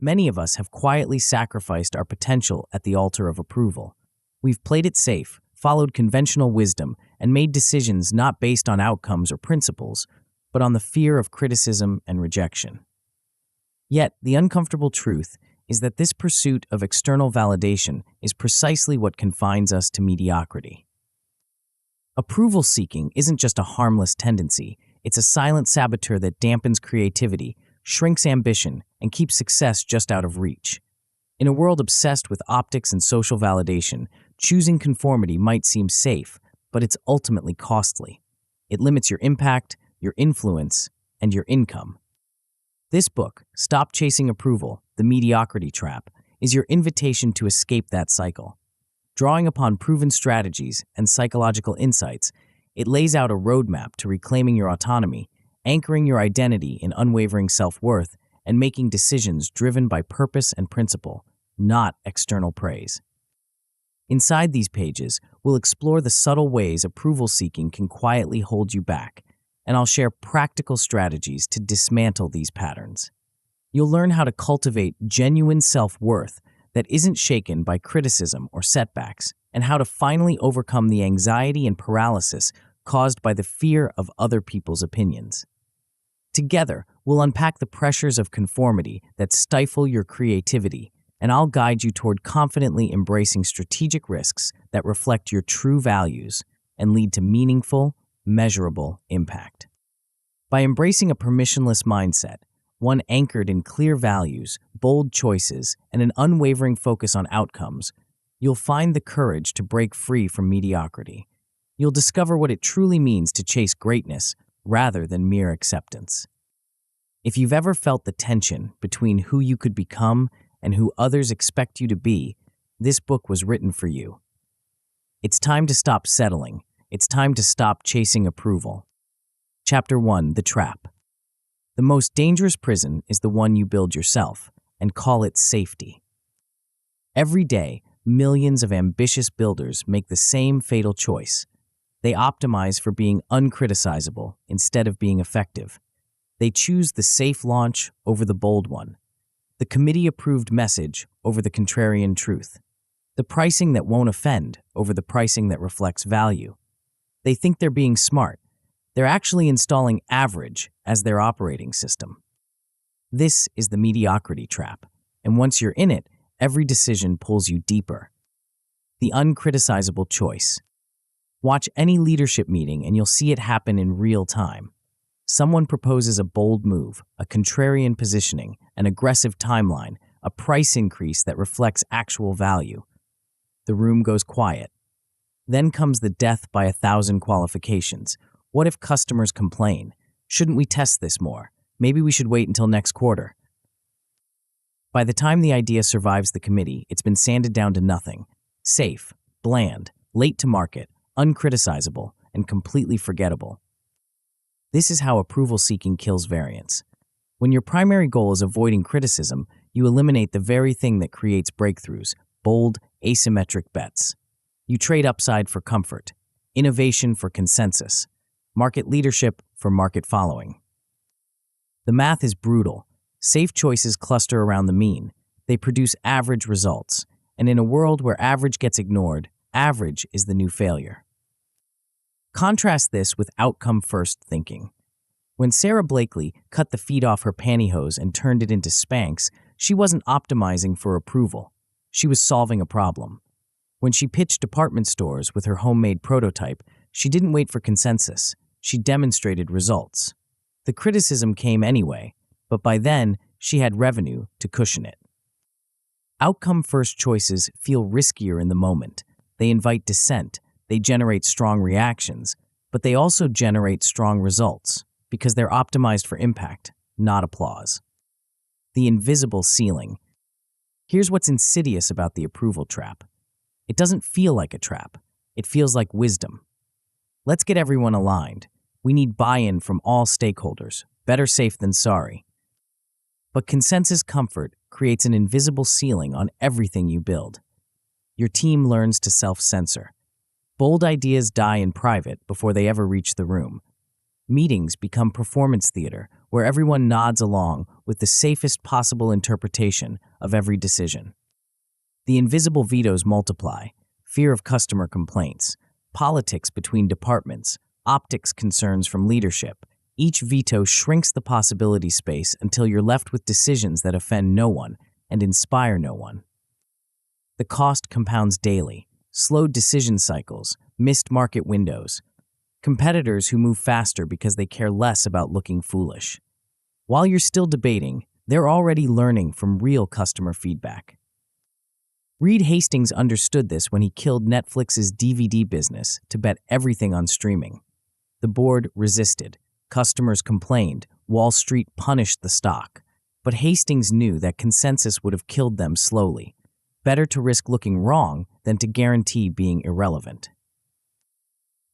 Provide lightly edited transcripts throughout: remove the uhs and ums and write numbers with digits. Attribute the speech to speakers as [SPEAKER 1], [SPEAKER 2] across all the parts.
[SPEAKER 1] Many of us have quietly sacrificed our potential at the altar of approval. We've played it safe, followed conventional wisdom, and made decisions not based on outcomes or principles, but on the fear of criticism and rejection. Yet, the uncomfortable truth is that this pursuit of external validation is precisely what confines us to mediocrity. Approval seeking isn't just a harmless tendency, it's a silent saboteur that dampens creativity, shrinks ambition, and keeps success just out of reach. In a world obsessed with optics and social validation, choosing conformity might seem safe, but it's ultimately costly. It limits your impact, your influence, and your income. This book, Stop Chasing Approval, The Mediocrity Trap, is your invitation to escape that cycle. Drawing upon proven strategies and psychological insights, it lays out a roadmap to reclaiming your autonomy, anchoring your identity in unwavering self-worth, and making decisions driven by purpose and principle, not external praise. Inside these pages, we'll explore the subtle ways approval seeking can quietly hold you back, and I'll share practical strategies to dismantle these patterns. You'll learn how to cultivate genuine self-worth that isn't shaken by criticism or setbacks, and how to finally overcome the anxiety and paralysis caused by the fear of other people's opinions. Together, we'll unpack the pressures of conformity that stifle your creativity, and I'll guide you toward confidently embracing strategic risks that reflect your true values and lead to meaningful, measurable impact. By embracing a permissionless mindset, one anchored in clear values, bold choices, and an unwavering focus on outcomes, you'll find the courage to break free from mediocrity. You'll discover what it truly means to chase greatness rather than mere acceptance. If you've ever felt the tension between who you could become and who others expect you to be, this book was written for you. It's time to stop settling. It's time to stop chasing approval. Chapter 1: The Trap. The most dangerous prison is the one you build yourself, and call it safety. Every day, millions of ambitious builders make the same fatal choice. They optimize for being uncriticizable instead of being effective. They choose the safe launch over the bold one, the committee-approved message over the contrarian truth, the pricing that won't offend over the pricing that reflects value. They think they're being smart. They're actually installing average as their operating system. This is the mediocrity trap, and once you're in it, every decision pulls you deeper. The uncriticizable choice. Watch any leadership meeting and you'll see it happen in real time. Someone proposes a bold move, a contrarian positioning, an aggressive timeline, a price increase that reflects actual value. The room goes quiet. Then comes the death by 1,000 qualifications. What if customers complain? Shouldn't we test this more? Maybe we should wait until next quarter. By the time the idea survives the committee, it's been sanded down to nothing. Safe, bland, late to market, uncriticizable, and completely forgettable. This is how approval seeking kills variance. When your primary goal is avoiding criticism, you eliminate the very thing that creates breakthroughs, bold, asymmetric bets. You trade upside for comfort, innovation for consensus, market leadership for market following. The math is brutal. Safe choices cluster around the mean. They produce average results. And in a world where average gets ignored, average is the new failure. Contrast this with outcome-first thinking. When Sarah Blakely cut the feet off her pantyhose and turned it into Spanx, she wasn't optimizing for approval. She was solving a problem. When she pitched department stores with her homemade prototype, she didn't wait for consensus. She demonstrated results. The criticism came anyway, but by then, she had revenue to cushion it. Outcome-first choices feel riskier in the moment. They invite dissent. They generate strong reactions, but they also generate strong results because they're optimized for impact, not applause. The invisible ceiling. Here's what's insidious about the approval trap. It doesn't feel like a trap. It feels like wisdom. Let's get everyone aligned. We need buy-in from all stakeholders. Better safe than sorry. But consensus comfort creates an invisible ceiling on everything you build. Your team learns to self-censor. Bold ideas die in private before they ever reach the room. Meetings become performance theater, where everyone nods along with the safest possible interpretation of every decision. The invisible vetoes multiply: fear of customer complaints, politics between departments, optics concerns from leadership. Each veto shrinks the possibility space until you're left with decisions that offend no one and inspire no one. The cost compounds daily: slowed decision cycles, missed market windows, competitors who move faster because they care less about looking foolish. While you're still debating, they're already learning from real customer feedback. Reed Hastings understood this when he killed Netflix's DVD business to bet everything on streaming. The board resisted, customers complained, Wall Street punished the stock. But Hastings knew that consensus would have killed them slowly. Better to risk looking wrong than to guarantee being irrelevant.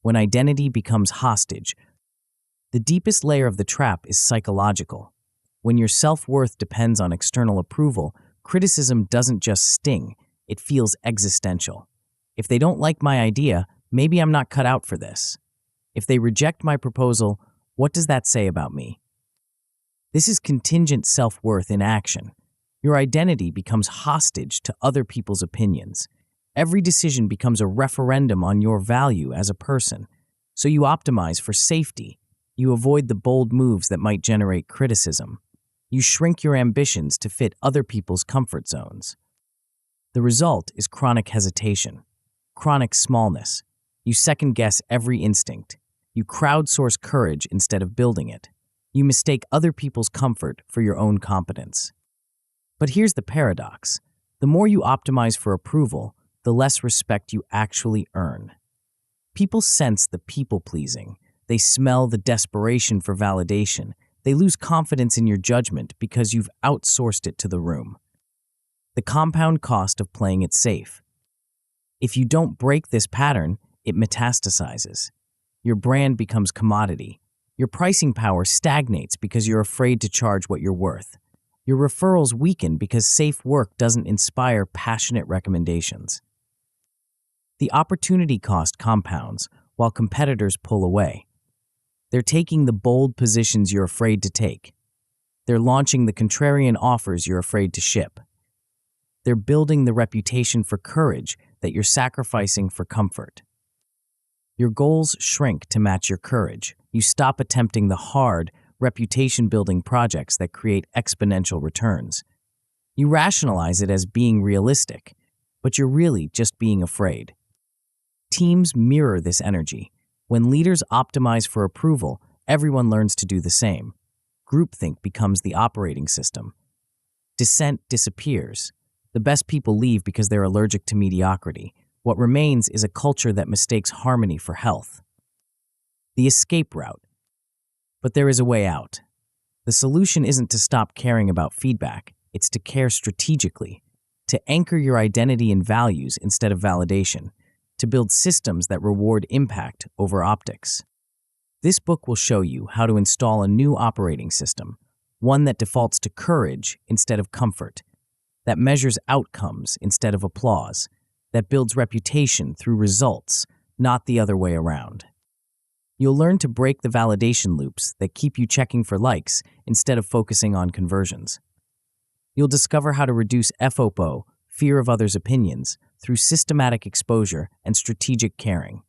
[SPEAKER 1] When identity becomes hostage, the deepest layer of the trap is psychological. When your self-worth depends on external approval, criticism doesn't just sting, it feels existential. If they don't like my idea, maybe I'm not cut out for this. If they reject my proposal, what does that say about me? This is contingent self-worth in action. Your identity becomes hostage to other people's opinions. Every decision becomes a referendum on your value as a person. So you optimize for safety. You avoid the bold moves that might generate criticism. You shrink your ambitions to fit other people's comfort zones. The result is chronic hesitation, chronic smallness. You second-guess every instinct. You crowdsource courage instead of building it. You mistake other people's comfort for your own competence. But here's the paradox. The more you optimize for approval, the less respect you actually earn. People sense the people-pleasing. They smell the desperation for validation. They lose confidence in your judgment because you've outsourced it to the room. The compound cost of playing it safe. If you don't break this pattern, it metastasizes. Your brand becomes commodity. Your pricing power stagnates because you're afraid to charge what you're worth. Your referrals weaken because safe work doesn't inspire passionate recommendations. The opportunity cost compounds while competitors pull away. They're taking the bold positions you're afraid to take. They're launching the contrarian offers you're afraid to ship. They're building the reputation for courage that you're sacrificing for comfort. Your goals shrink to match your courage. You stop attempting the hard, reputation-building projects that create exponential returns. You rationalize it as being realistic, but you're really just being afraid. Teams mirror this energy. When leaders optimize for approval, everyone learns to do the same. Groupthink becomes the operating system. Dissent disappears. The best people leave because they're allergic to mediocrity. What remains is a culture that mistakes harmony for health. The escape route. But there is a way out. The solution isn't to stop caring about feedback, it's to care strategically, to anchor your identity in values instead of validation, to build systems that reward impact over optics. This book will show you how to install a new operating system, one that defaults to courage instead of comfort, that measures outcomes instead of applause, that builds reputation through results, not the other way around. You'll learn to break the validation loops that keep you checking for likes instead of focusing on conversions. You'll discover how to reduce FOPO, fear of others' opinions, through systematic exposure and strategic caring.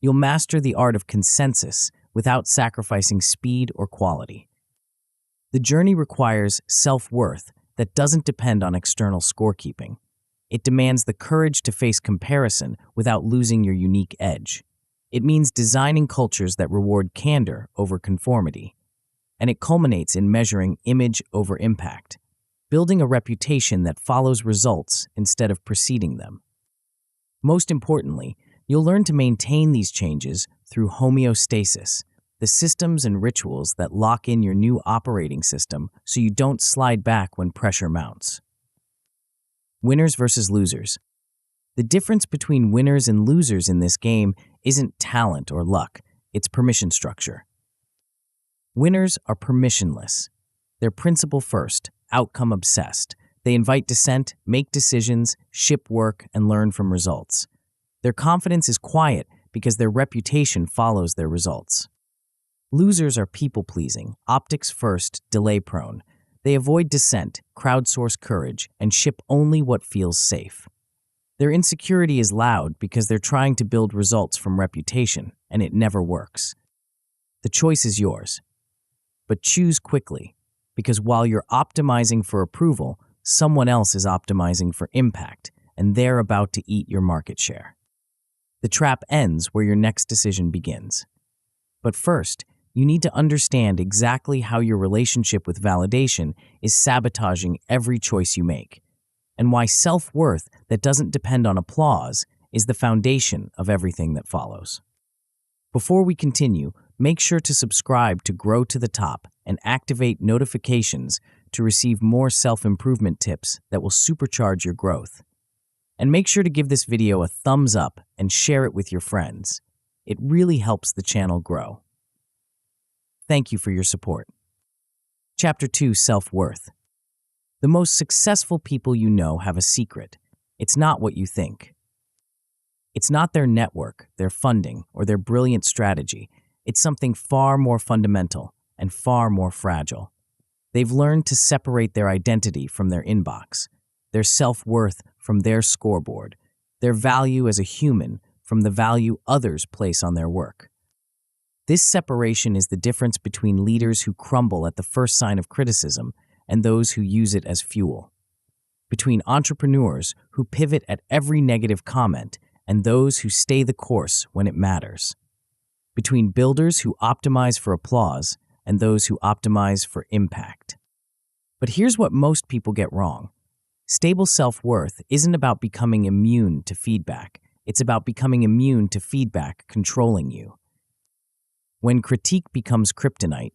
[SPEAKER 1] You'll master the art of consensus without sacrificing speed or quality. The journey requires self-worth that doesn't depend on external scorekeeping. It demands the courage to face comparison without losing your unique edge. It means designing cultures that reward candor over conformity. And it culminates in measuring image over impact, building a reputation that follows results instead of preceding them. Most importantly, you'll learn to maintain these changes through homeostasis, the systems and rituals that lock in your new operating system so you don't slide back when pressure mounts. Winners versus losers. The difference between winners and losers in this game isn't talent or luck, it's permission structure. Winners are permissionless. They're principle first, outcome obsessed. They invite dissent, make decisions, ship work, and learn from results. Their confidence is quiet because their reputation follows their results. Losers are people-pleasing, optics first, delay-prone. They avoid dissent, crowdsource courage, and ship only what feels safe. Their insecurity is loud because they're trying to build results from reputation, and it never works. The choice is yours. But choose quickly, because while you're optimizing for approval, someone else is optimizing for impact, and they're about to eat your market share. The trap ends where your next decision begins. But first, you need to understand exactly how your relationship with validation is sabotaging every choice you make, and why self-worth that doesn't depend on applause is the foundation of everything that follows. Before we continue, make sure to subscribe to Grow to the Top and activate notifications to receive more self-improvement tips that will supercharge your growth. And make sure to give this video a thumbs up and share it with your friends. It really helps the channel grow. Thank you for your support. Chapter 2: Self-Worth. The most successful people you know have a secret. It's not what you think. It's not their network, their funding, or their brilliant strategy. It's something far more fundamental and far more fragile. They've learned to separate their identity from their inbox, their self-worth from their scoreboard, their value as a human from the value others place on their work. This separation is the difference between leaders who crumble at the first sign of criticism and those who use it as fuel. Between entrepreneurs who pivot at every negative comment and those who stay the course when it matters. Between builders who optimize for applause and those who optimize for impact. But here's what most people get wrong. Stable self-worth isn't about becoming immune to feedback. It's about becoming immune to feedback controlling you. When critique becomes kryptonite,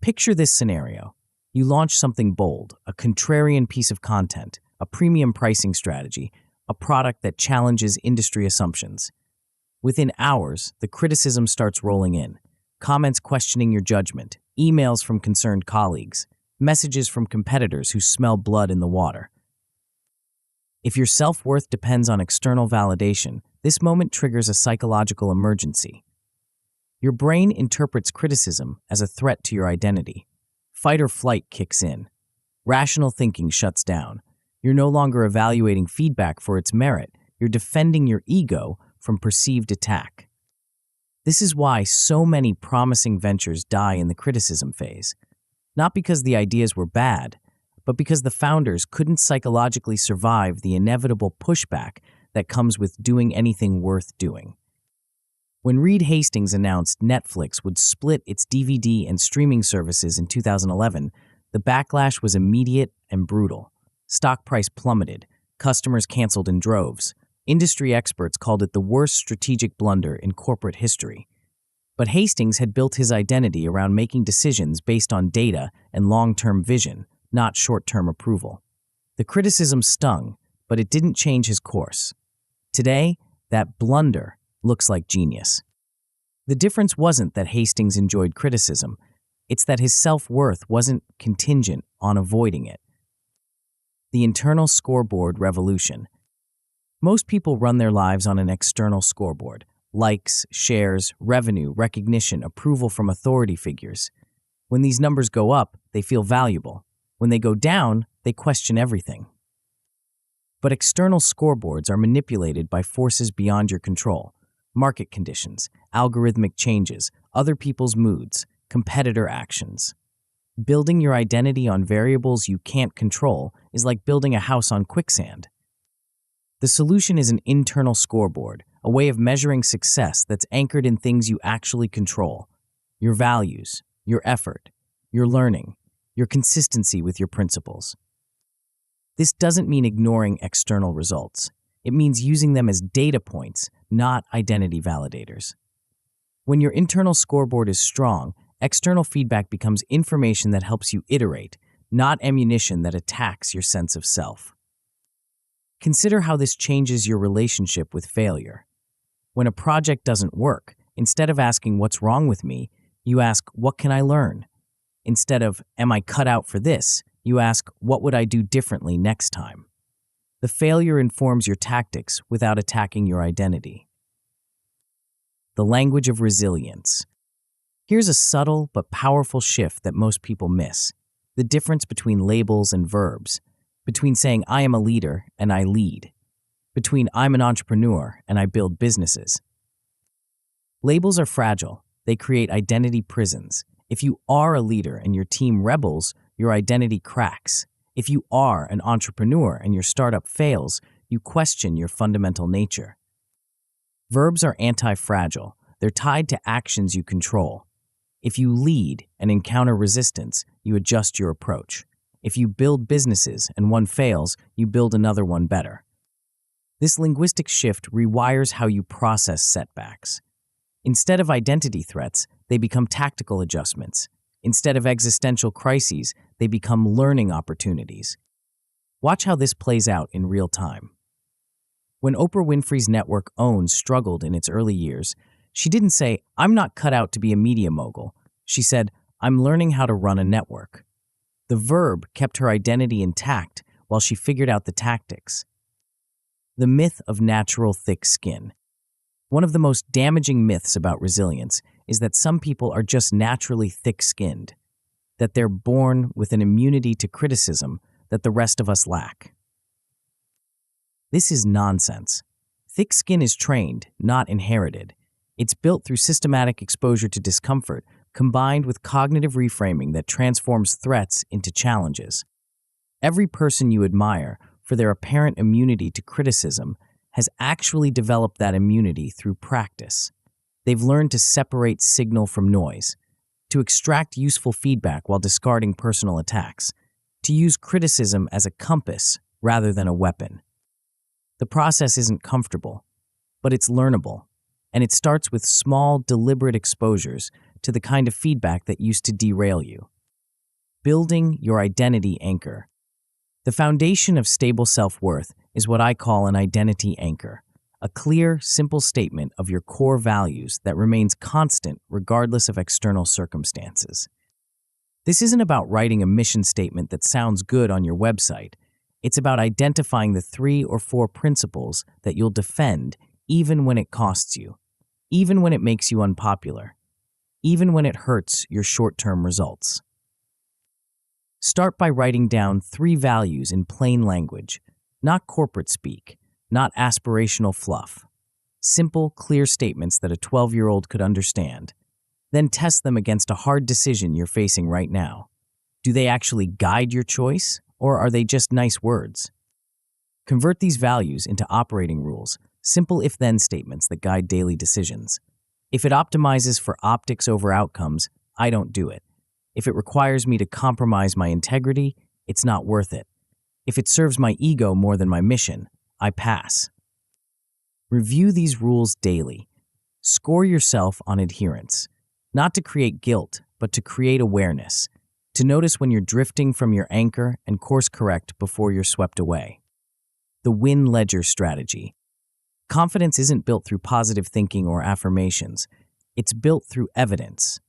[SPEAKER 1] picture this scenario. You launch something bold, a contrarian piece of content, a premium pricing strategy, a product that challenges industry assumptions. Within hours, the criticism starts rolling in. Comments questioning your judgment, emails from concerned colleagues, messages from competitors who smell blood in the water. If your self-worth depends on external validation, this moment triggers a psychological emergency. Your brain interprets criticism as a threat to your identity. Fight or flight kicks in. Rational thinking shuts down. You're no longer evaluating feedback for its merit. You're defending your ego from perceived attack. This is why so many promising ventures die in the criticism phase. Not because the ideas were bad, but because the founders couldn't psychologically survive the inevitable pushback that comes with doing anything worth doing. When Reed Hastings announced Netflix would split its DVD and streaming services in 2011, the backlash was immediate and brutal. Stock price plummeted, customers canceled in droves. Industry experts called it the worst strategic blunder in corporate history. But Hastings had built his identity around making decisions based on data and long-term vision, not short-term approval. The criticism stung, but it didn't change his course. Today, that blunder looks like genius. The difference wasn't that Hastings enjoyed criticism. It's that his self-worth wasn't contingent on avoiding it. The internal scoreboard revolution. Most people run their lives on an external scoreboard. Likes, shares, revenue, recognition, approval from authority figures. When these numbers go up, they feel valuable. When they go down, they question everything. But external scoreboards are manipulated by forces beyond your control. Market conditions, algorithmic changes, other people's moods, competitor actions. Building your identity on variables you can't control is like building a house on quicksand. The solution is an internal scoreboard, a way of measuring success that's anchored in things you actually control. Your values, your effort, your learning, your consistency with your principles. This doesn't mean ignoring external results. It means using them as data points, not identity validators. When your internal scoreboard is strong, external feedback becomes information that helps you iterate, not ammunition that attacks your sense of self. Consider how this changes your relationship with failure. When a project doesn't work, instead of asking what's wrong with me, you ask, what can I learn? Instead of, am I cut out for this? You ask, what would I do differently next time? The failure informs your tactics without attacking your identity. The language of resilience. Here's a subtle but powerful shift that most people miss. the difference between labels and verbs, between saying I am a leader and I lead, between I'm an entrepreneur and I build businesses. Labels are fragile. They create identity prisons. If you are a leader and your team rebels, your identity cracks. If you are an entrepreneur and your startup fails, you question your fundamental nature. Verbs are anti-fragile. They're tied to actions you control. If you lead and encounter resistance, you adjust your approach. If you build businesses and one fails, you build another one better. This linguistic shift rewires how you process setbacks. Instead of identity threats, they become tactical adjustments. Instead of existential crises, they become learning opportunities. Watch how this plays out in real time. When Oprah Winfrey's network OWN struggled in its early years, she didn't say, I'm not cut out to be a media mogul. She said, I'm learning how to run a network. The verb kept her identity intact while she figured out the tactics. The myth of natural thick skin. One of the most damaging myths about resilience is that some people are just naturally thick-skinned, that they're born with an immunity to criticism that the rest of us lack. This is nonsense. Thick skin is trained, not inherited. It's built through systematic exposure to discomfort, combined with cognitive reframing that transforms threats into challenges. Every person you admire for their apparent immunity to criticism has actually developed that immunity through practice. They've learned to separate signal from noise, to extract useful feedback while discarding personal attacks, to use criticism as a compass rather than a weapon. The process isn't comfortable, but it's learnable, and it starts with small, deliberate exposures to the kind of feedback that used to derail you. Building your identity anchor. The foundation of stable self-worth is what I call an identity anchor, a clear, simple statement of your core values that remains constant regardless of external circumstances. This isn't about writing a mission statement that sounds good on your website. It's about identifying the 3 or 4 principles that you'll defend even when it costs you, even when it makes you unpopular, even when it hurts your short-term results. Start by writing down 3 values in plain language, not corporate speak, not aspirational fluff. Simple, clear statements that a 12-year-old could understand. Then test them against a hard decision you're facing right now. Do they actually guide your choice, or are they just nice words? Convert these values into operating rules, simple if-then statements that guide daily decisions. If it optimizes for optics over outcomes, I don't do it. If it requires me to compromise my integrity, it's not worth it. If it serves my ego more than my mission, I pass. Review these rules daily. Score yourself on adherence, not to create guilt, but to create awareness, to notice when you're drifting from your anchor and course correct before you're swept away. The win ledger strategy. Confidence isn't built through positive thinking or affirmations. It's built through evidence.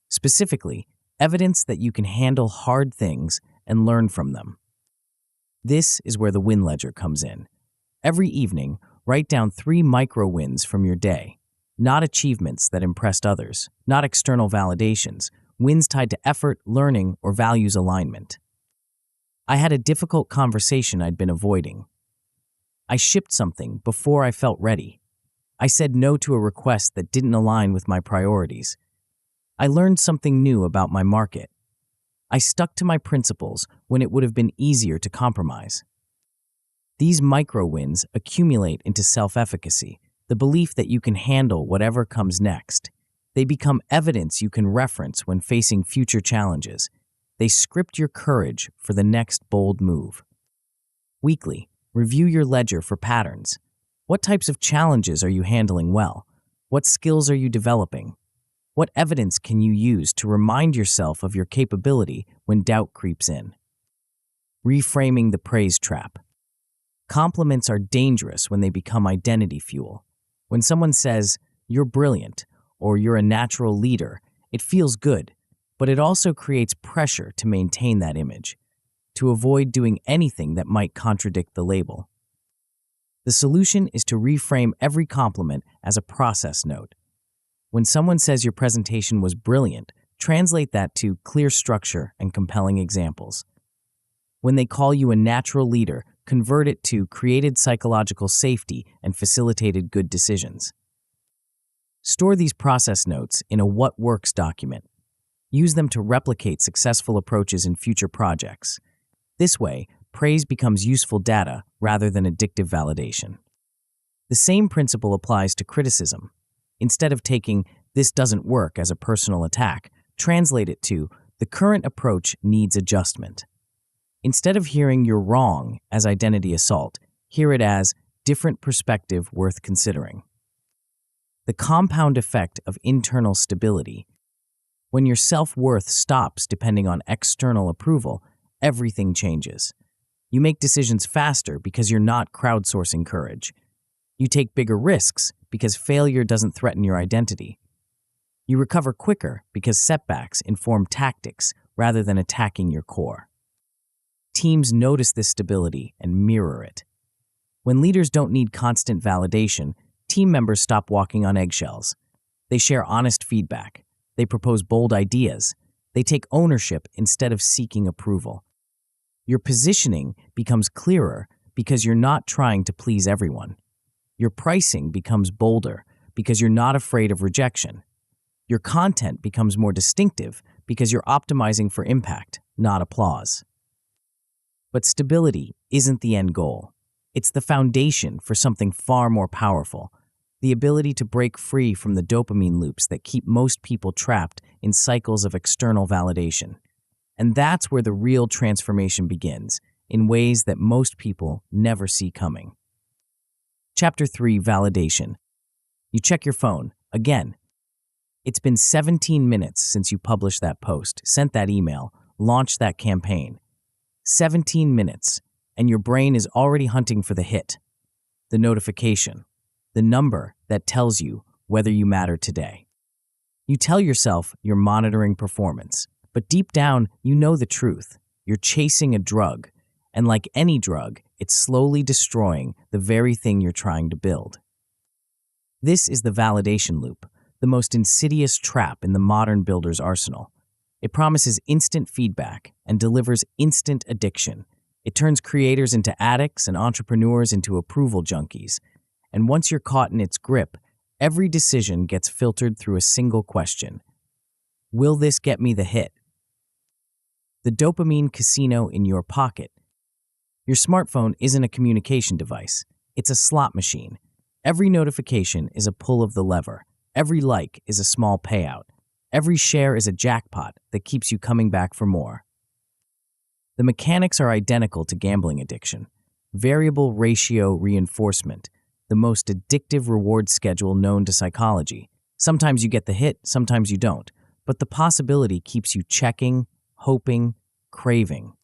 [SPEAKER 1] Specifically, evidence that you can handle hard things and learn from them. This is where the win ledger comes in. Every evening, write down 3 micro wins from your day. Not achievements that impressed others, not external validations, wins tied to effort, learning, or values alignment. I had a difficult conversation I'd been avoiding. I shipped something before I felt ready. I said no to a request that didn't align with my priorities. I learned something new about my market. I stuck to my principles when it would have been easier to compromise. These micro wins accumulate into self-efficacy, the belief that you can handle whatever comes next. They become evidence you can reference when facing future challenges. They script your courage for the next bold move. Weekly, review your ledger for patterns. What types of challenges are you handling well? What skills are you developing? What evidence can you use to remind yourself of your capability when doubt creeps in? Reframing the praise trap. Compliments are dangerous when they become identity fuel. When someone says, "You're brilliant," or "You're a natural leader," it feels good, but it also creates pressure to maintain that image, to avoid doing anything that might contradict the label. The solution is to reframe every compliment as a process note. When someone says your presentation was brilliant, Translate that to clear structure and compelling examples. When they call you a natural leader, convert it to created psychological safety and facilitated good decisions. Store these process notes in a what works document. Use them to replicate successful approaches in future projects. This way, praise becomes useful data rather than addictive validation. The same principle applies to criticism. Instead of taking "this doesn't work" as a personal attack, translate it to "the current approach needs adjustment." Instead of hearing "you're wrong" as identity assault, hear it as different perspective worth considering. The compound effect of internal stability. When your self-worth stops depending on external approval, everything changes. You make decisions faster because you're not crowdsourcing courage. You take bigger risks because failure doesn't threaten your identity. You recover quicker because setbacks inform tactics rather than attacking your core. Teams notice this stability and mirror it. When leaders don't need constant validation, team members stop walking on eggshells. They share honest feedback. They propose bold ideas. They take ownership instead of seeking approval. Your positioning becomes clearer because you're not trying to please everyone. Your pricing becomes bolder because you're not afraid of rejection. Your content becomes more distinctive because you're optimizing for impact, not applause. But stability isn't the end goal. It's the foundation for something far more powerful: the ability to break free from the dopamine loops that keep most people trapped in cycles of external validation. And that's where the real transformation begins, in ways that most people never see coming. Chapter 3: Validation. You check your phone, again. It's been 17 minutes since you published that post, sent that email, launched that campaign. 17 minutes, and your brain is already hunting for the hit, the notification, the number that tells you whether you matter today. You tell yourself you're monitoring performance, but deep down, you know the truth. You're chasing a drug, and like any drug, it's slowly destroying the very thing you're trying to build. This is the validation loop, the most insidious trap in the modern builder's arsenal. It promises instant feedback and delivers instant addiction. It turns creators into addicts and entrepreneurs into approval junkies. And once you're caught in its grip, every decision gets filtered through a single question: will this get me the hit? The dopamine casino in your pocket. Your smartphone isn't a communication device. It's a slot machine. Every notification is a pull of the lever. Every like is a small payout. Every share is a jackpot that keeps you coming back for more. The mechanics are identical to gambling addiction. Variable ratio reinforcement, the most addictive reward schedule known to psychology. Sometimes you get the hit, sometimes you don't, but the possibility keeps you checking, hoping, craving.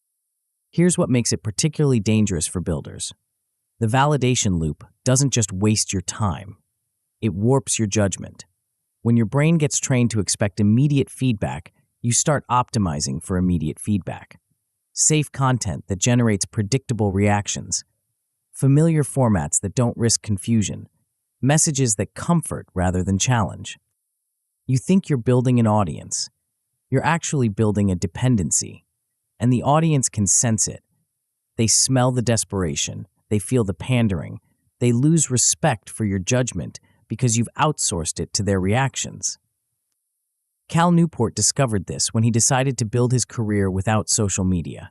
[SPEAKER 1] Here's what makes it particularly dangerous for builders. The validation loop doesn't just waste your time. It warps your judgment. When your brain gets trained to expect immediate feedback, you start optimizing for immediate feedback. Safe content that generates predictable reactions. Familiar formats that don't risk confusion. Messages that comfort rather than challenge. You think you're building an audience. You're actually building a dependency. And the audience can sense it. They smell the desperation. They feel the pandering. They lose respect for your judgment because you've outsourced it to their reactions. Cal Newport discovered this when he decided to build his career without social media.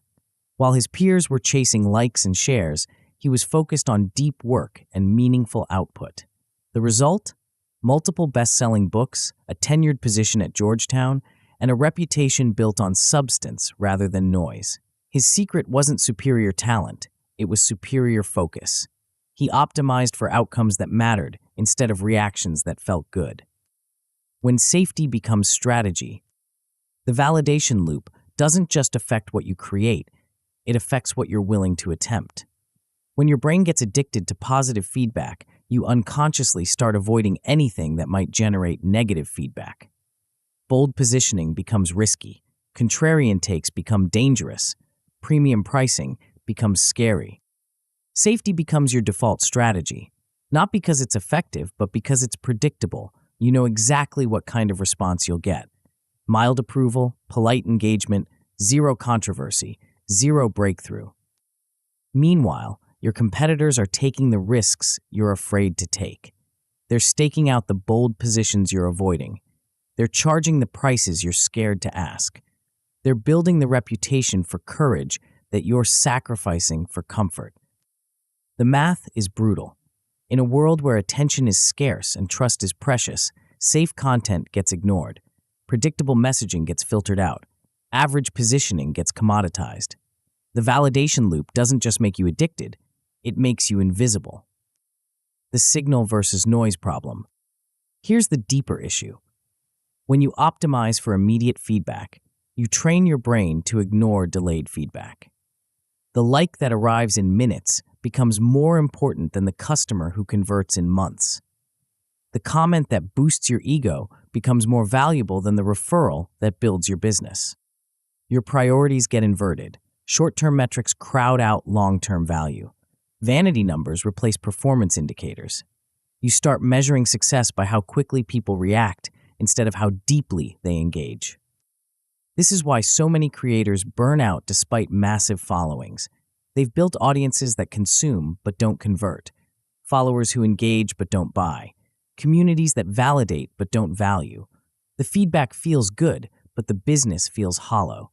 [SPEAKER 1] While his peers were chasing likes and shares, he was focused on deep work and meaningful output. The result? Multiple best-selling books, a tenured position at Georgetown, and a reputation built on substance rather than noise. His secret wasn't superior talent, it was superior focus. He optimized for outcomes that mattered instead of reactions that felt good. When safety becomes strategy, the validation loop doesn't just affect what you create, it affects what you're willing to attempt. When your brain gets addicted to positive feedback, you unconsciously start avoiding anything that might generate negative feedback. Bold positioning becomes risky, contrarian takes become dangerous, premium pricing becomes scary. Safety becomes your default strategy, not because it's effective, but because it's predictable. You know exactly what kind of response you'll get. Mild approval, polite engagement, zero controversy, zero breakthrough. Meanwhile, your competitors are taking the risks you're afraid to take. They're staking out the bold positions you're avoiding. They're charging the prices you're scared to ask. They're building the reputation for courage that you're sacrificing for comfort. The math is brutal. In a world where attention is scarce and trust is precious, safe content gets ignored. Predictable messaging gets filtered out. Average positioning gets commoditized. The validation loop doesn't just make you addicted, it makes you invisible. The signal versus noise problem. Here's the deeper issue. When you optimize for immediate feedback, you train your brain to ignore delayed feedback. The like that arrives in minutes becomes more important than the customer who converts in months. The comment that boosts your ego becomes more valuable than the referral that builds your business. Your priorities get inverted. Short-term metrics crowd out long-term value. Vanity numbers replace performance indicators. You start measuring success by how quickly people react instead of how deeply they engage. This is why so many creators burn out despite massive followings. They've built audiences that consume but don't convert, followers who engage but don't buy, communities that validate but don't value. The feedback feels good, but the business feels hollow.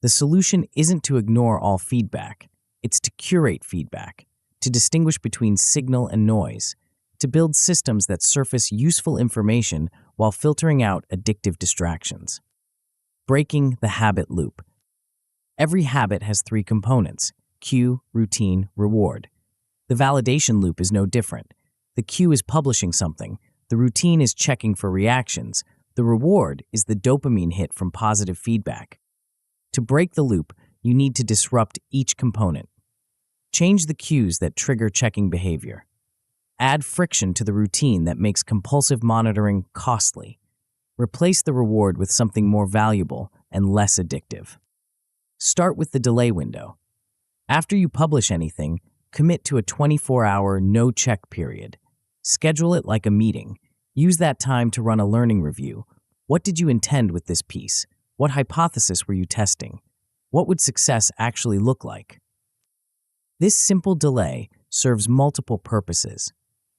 [SPEAKER 1] The solution isn't to ignore all feedback. It's to curate feedback, to distinguish between signal and noise, to build systems that surface useful information while filtering out addictive distractions. Breaking the habit loop. Every habit has three components: cue, routine, reward. The validation loop is no different. The cue is publishing something. The routine is checking for reactions. The reward is the dopamine hit from positive feedback. To break the loop, you need to disrupt each component. Change the cues that trigger checking behavior. Add friction to the routine that makes compulsive monitoring costly. Replace the reward with something more valuable and less addictive. Start with the delay window. After you publish anything, commit to a 24-hour no-check period. Schedule it like a meeting. Use that time to run a learning review. What did you intend with this piece? What hypothesis were you testing? What would success actually look like? This simple delay serves multiple purposes.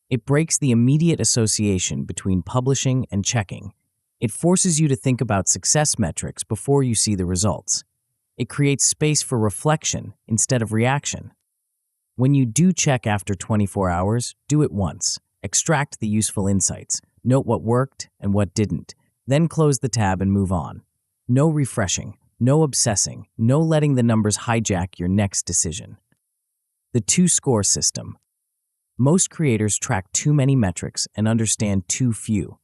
[SPEAKER 1] It breaks the immediate association between publishing and checking. It forces you to think about success metrics before you see the results. It creates space for reflection instead of reaction. When you do check after 24 hours, do it once. Extract the useful insights. Note what worked and what didn't. Then close the tab and move on. No refreshing, no obsessing, no letting the numbers hijack your next decision. The two-score system. Most creators track too many metrics and understand too few.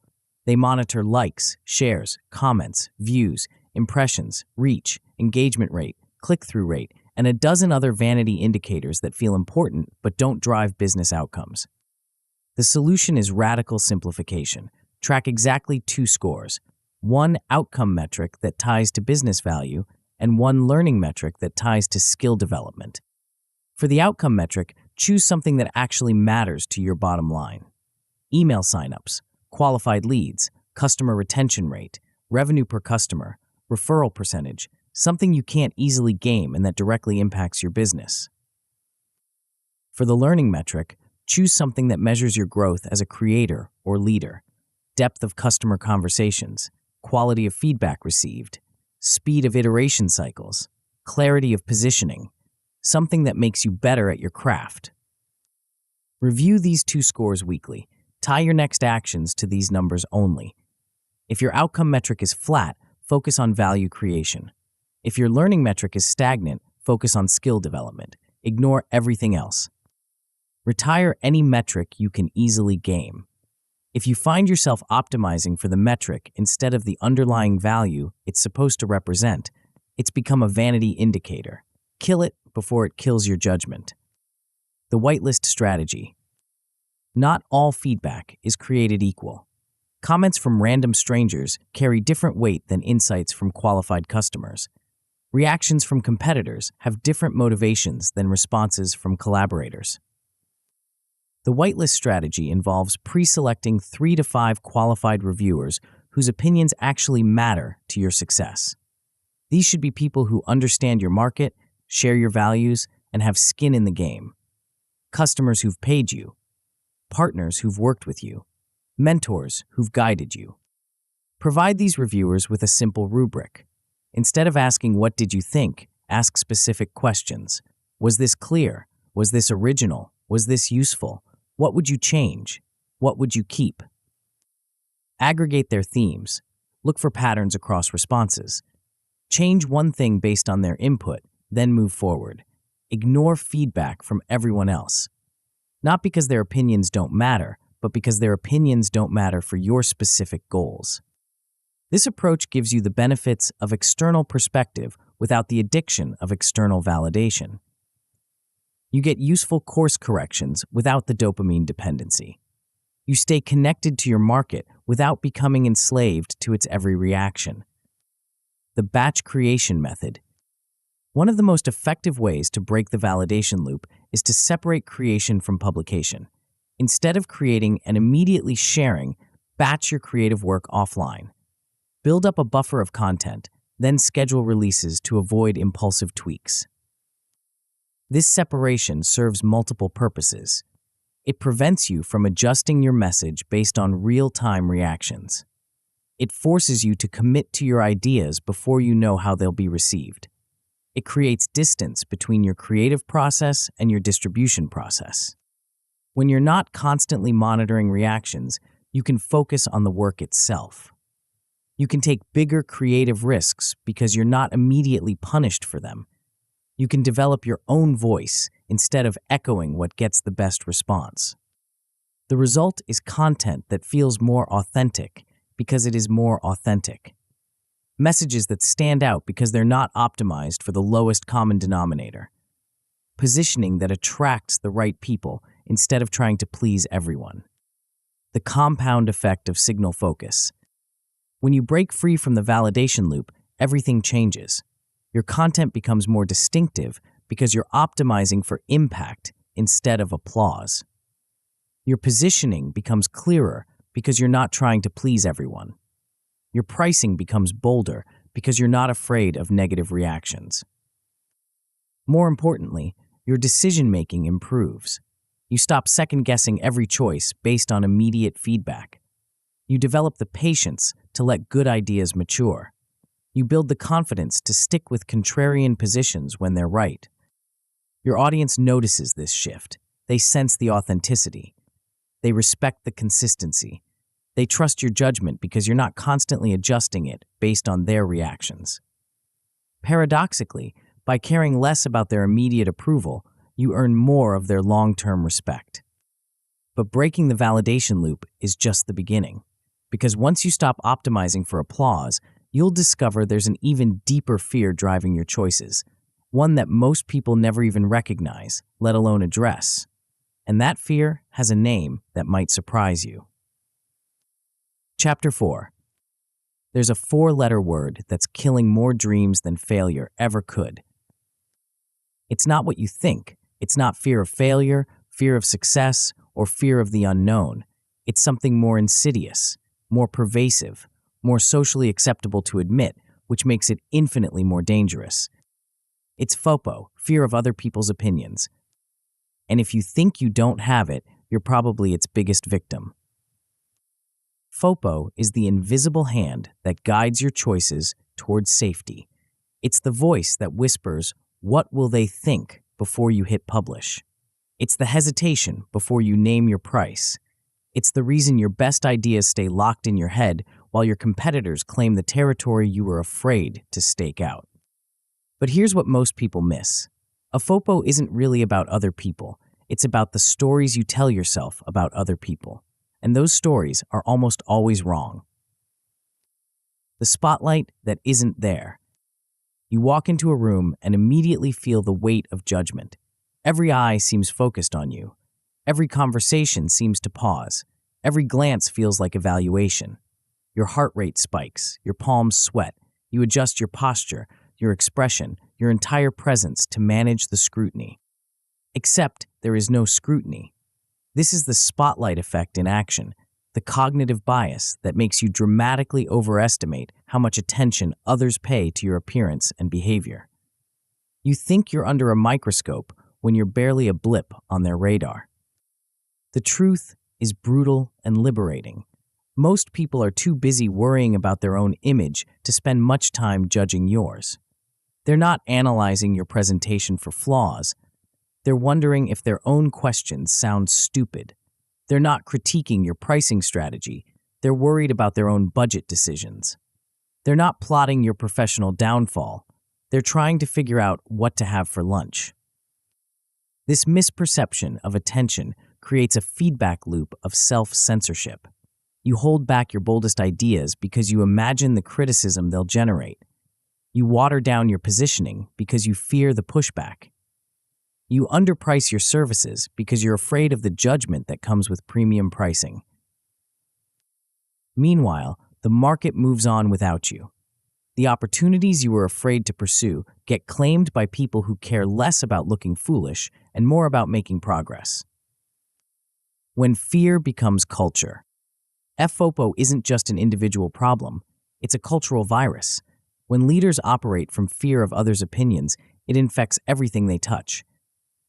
[SPEAKER 1] They monitor likes, shares, comments, views, impressions, reach, engagement rate, click-through rate, and a dozen other vanity indicators that feel important but don't drive business outcomes. The solution is radical simplification. Track exactly two scores. One outcome metric that ties to business value, and one learning metric that ties to skill development. For the outcome metric, choose something that actually matters to your bottom line. Email signups, qualified leads, customer retention rate, revenue per customer, referral percentage, something you can't easily game and that directly impacts your business. For the learning metric, choose something that measures your growth as a creator or leader. Depth of customer conversations, quality of feedback received, speed of iteration cycles, clarity of positioning, something that makes you better at your craft. Review these two scores weekly. Tie your next actions to these numbers only. If your outcome metric is flat, focus on value creation. If your learning metric is stagnant, focus on skill development. Ignore everything else. Retire any metric you can easily game. If you find yourself optimizing for the metric instead of the underlying value it's supposed to represent, it's become a vanity indicator. Kill it before it kills your judgment. The whitelist strategy. Not all feedback is created equal. Comments from random strangers carry different weight than insights from qualified customers. Reactions from competitors have different motivations than responses from collaborators. The whitelist strategy involves pre-selecting 3 to 5 qualified reviewers whose opinions actually matter to your success. These should be people who understand your market, share your values, and have skin in the game. Customers who've paid you, partners who've worked with you, mentors who've guided you. Provide these reviewers with a simple rubric. Instead of asking, "What did you think?" ask specific questions. Was this clear? Was this original? Was this useful? What would you change? What would you keep? Aggregate their themes. Look for patterns across responses. Change one thing based on their input, then move forward. Ignore feedback from everyone else. Not because their opinions don't matter, but because their opinions don't matter for your specific goals. This approach gives you the benefits of external perspective without the addiction of external validation. You get useful course corrections without the dopamine dependency. You stay connected to your market without becoming enslaved to its every reaction. The batch creation method. One of the most effective ways to break the validation loop is to separate creation from publication. Instead of creating and immediately sharing, batch your creative work offline. Build up a buffer of content, then schedule releases to avoid impulsive tweaks. This separation serves multiple purposes. It prevents you from adjusting your message based on real-time reactions. It forces you to commit to your ideas before you know how they'll be received. It creates distance between your creative process and your distribution process. When you're not constantly monitoring reactions, you can focus on the work itself. You can take bigger creative risks because you're not immediately punished for them. You can develop your own voice instead of echoing what gets the best response. The result is content that feels more authentic because it is more authentic. Messages that stand out because they're not optimized for the lowest common denominator. Positioning that attracts the right people instead of trying to please everyone. The compound effect of signal focus. When you break free from the validation loop, everything changes. Your content becomes more distinctive because you're optimizing for impact instead of applause. Your positioning becomes clearer because you're not trying to please everyone. Your pricing becomes bolder because you're not afraid of negative reactions. More importantly, your decision-making improves. You stop second-guessing every choice based on immediate feedback. You develop the patience to let good ideas mature. You build the confidence to stick with contrarian positions when they're right. Your audience notices this shift. They sense the authenticity. They respect the consistency. They trust your judgment because you're not constantly adjusting it based on their reactions. Paradoxically, by caring less about their immediate approval, you earn more of their long-term respect. But breaking the validation loop is just the beginning. Because once you stop optimizing for applause, you'll discover there's an even deeper fear driving your choices, one that most people never even recognize, let alone address. And that fear has a name that might surprise you. Chapter 4. There's a 4-letter word that's killing more dreams than failure ever could. It's not what you think. It's not fear of failure, fear of success, or fear of the unknown. It's something more insidious, more pervasive, more socially acceptable to admit, which makes it infinitely more dangerous. It's FOPO, fear of other people's opinions. And if you think you don't have it, you're probably its biggest victim. FOPO is the invisible hand that guides your choices towards safety. It's the voice that whispers, "What will they think?" before you hit publish. It's the hesitation before you name your price. It's the reason your best ideas stay locked in your head while your competitors claim the territory you were afraid to stake out. But here's what most people miss. A FOPO isn't really about other people. It's about the stories you tell yourself about other people. And those stories are almost always wrong. The spotlight that isn't there. You walk into a room and immediately feel the weight of judgment. Every eye seems focused on you. Every conversation seems to pause. Every glance feels like evaluation. Your heart rate spikes. Your palms sweat. You adjust your posture, your expression, your entire presence to manage the scrutiny. Except there is no scrutiny. This is the spotlight effect in action. the cognitive bias that makes you dramatically overestimate how much attention others pay to your appearance and behavior. You think you're under a microscope when you're barely a blip on their radar. The truth is brutal and liberating. Most people are too busy worrying about their own image to spend much time judging yours. They're not analyzing your presentation for flaws. They're wondering if their own questions sound stupid. They're not critiquing your pricing strategy. They're worried about their own budget decisions. They're not plotting your professional downfall. They're trying to figure out what to have for lunch. This misperception of attention creates a feedback loop of self-censorship. You hold back your boldest ideas because you imagine the criticism they'll generate. You water down your positioning because you fear the pushback. You underprice your services because you're afraid of the judgment that comes with premium pricing. Meanwhile, the market moves on without you. The opportunities you were afraid to pursue get claimed by people who care less about looking foolish and more about making progress. When fear becomes culture. FOPO isn't just an individual problem, it's a cultural virus. When leaders operate from fear of others' opinions, it infects everything they touch.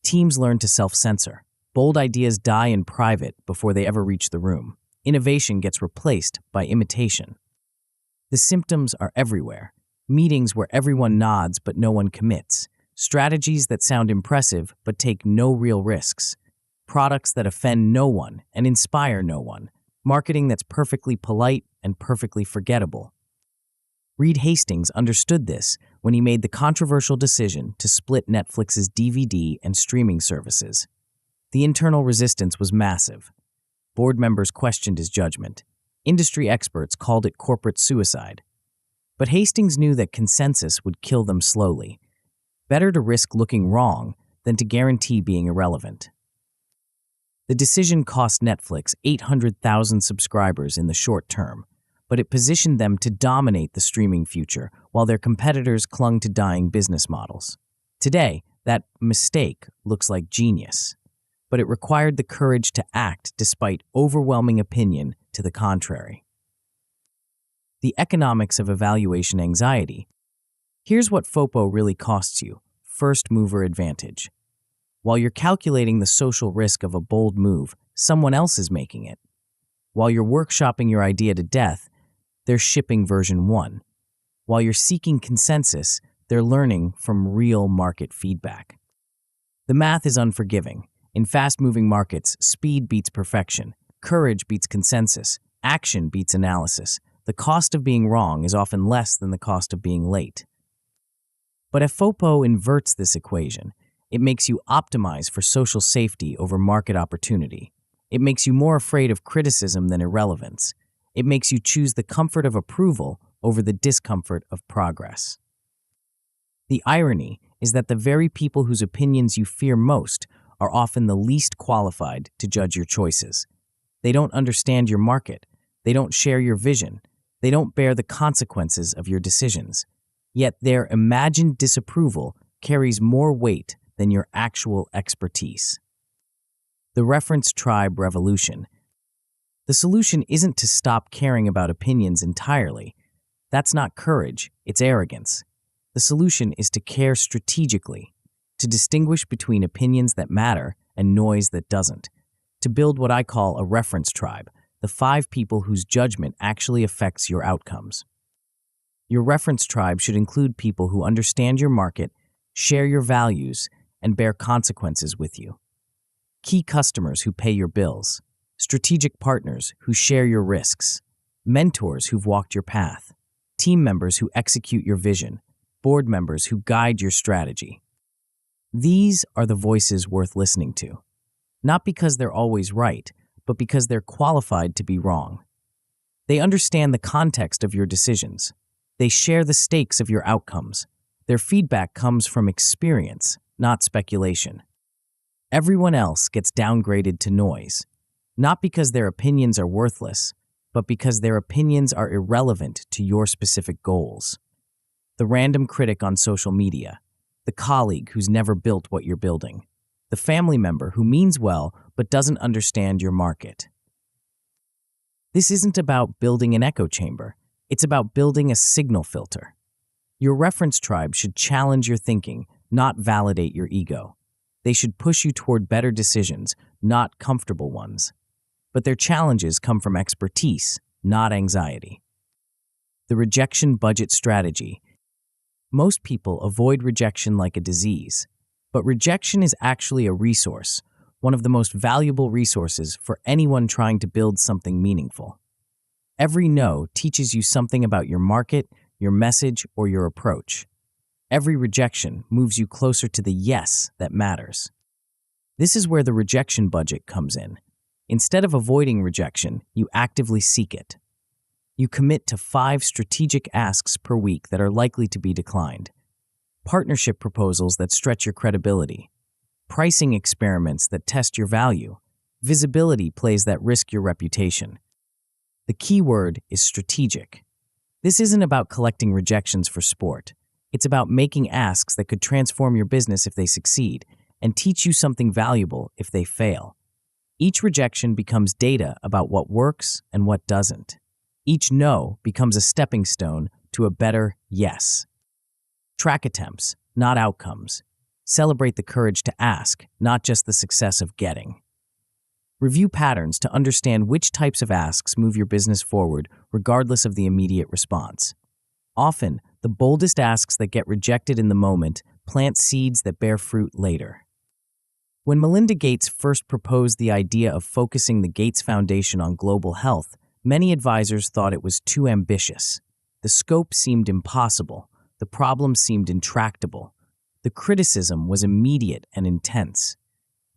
[SPEAKER 1] Teams learn to self-censor. Bold ideas die in private before they ever reach the room. Innovation gets replaced by imitation. The symptoms are everywhere. Meetings where everyone nods but no one commits. Strategies that sound impressive but take no real risks. Products that offend no one and inspire no one. Marketing that's perfectly polite and perfectly forgettable. Reed Hastings understood this when he made the controversial decision to split Netflix's DVD and streaming services. The internal resistance was massive. Board members questioned his judgment. Industry experts called it corporate suicide. But Hastings knew that consensus would kill them slowly. Better to risk looking wrong than to guarantee being irrelevant. The decision cost Netflix 800,000 subscribers in the short term, but it positioned them to dominate the streaming future while their competitors clung to dying business models. Today, that mistake looks like genius, but it required the courage to act despite overwhelming opinion to the contrary. The economics of evaluation anxiety. Here's what FOPO really costs you: first mover advantage. While you're calculating the social risk of a bold move, someone else is making it. While you're workshopping your idea to death, they're shipping version 1. While you're seeking consensus, they're learning from real market feedback. The math is unforgiving. In fast-moving markets, speed beats perfection, courage beats consensus, action beats analysis. The cost of being wrong is often less than the cost of being late. But if FOPO inverts this equation, it makes you optimize for social safety over market opportunity. It makes you more afraid of criticism than irrelevance. It makes you choose the comfort of approval over the discomfort of progress. The irony is that the very people whose opinions you fear most are often the least qualified to judge your choices. They don't understand your market. They don't share your vision. They don't bear the consequences of your decisions. Yet their imagined disapproval carries more weight than your actual expertise. The reference tribe revolution. The solution isn't to stop caring about opinions entirely. That's not courage, it's arrogance. The solution is to care strategically, to distinguish between opinions that matter and noise that doesn't, to build what I call a reference tribe, the 5 people whose judgment actually affects your outcomes. Your reference tribe should include people who understand your market, share your values, and bear consequences with you. Key customers who pay your bills, strategic partners who share your risks, mentors who've walked your path, team members who execute your vision, board members who guide your strategy. These are the voices worth listening to, not because they're always right, but because they're qualified to be wrong. They understand the context of your decisions. They share the stakes of your outcomes. Their feedback comes from experience, not speculation. Everyone else gets downgraded to noise, not because their opinions are worthless, but because their opinions are irrelevant to your specific goals. The random critic on social media, the colleague who's never built what you're building, the family member who means well but doesn't understand your market. This isn't about building an echo chamber. It's about building a signal filter. Your reference tribe should challenge your thinking, not validate your ego. They should push you toward better decisions, not comfortable ones. But their challenges come from expertise, not anxiety. The rejection budget strategy. Most people avoid rejection like a disease, but rejection is actually a resource, one of the most valuable resources for anyone trying to build something meaningful. Every no teaches you something about your market, your message, or your approach. Every rejection moves you closer to the yes that matters. This is where the rejection budget comes in. Instead of avoiding rejection, you actively seek it. You commit to 5 strategic asks per week that are likely to be declined. Partnership proposals that stretch your credibility. Pricing experiments that test your value. Visibility plays that risk your reputation. The key word is strategic. This isn't about collecting rejections for sport. It's about making asks that could transform your business if they succeed and teach you something valuable if they fail. Each rejection becomes data about what works and what doesn't. Each no becomes a stepping stone to a better yes. Track attempts, not outcomes. Celebrate the courage to ask, not just the success of getting. Review patterns to understand which types of asks move your business forward regardless of the immediate response. Often, the boldest asks that get rejected in the moment plant seeds that bear fruit later. When Melinda Gates first proposed the idea of focusing the Gates Foundation on global health, many advisors thought it was too ambitious. The scope seemed impossible. The problem seemed intractable. The criticism was immediate and intense.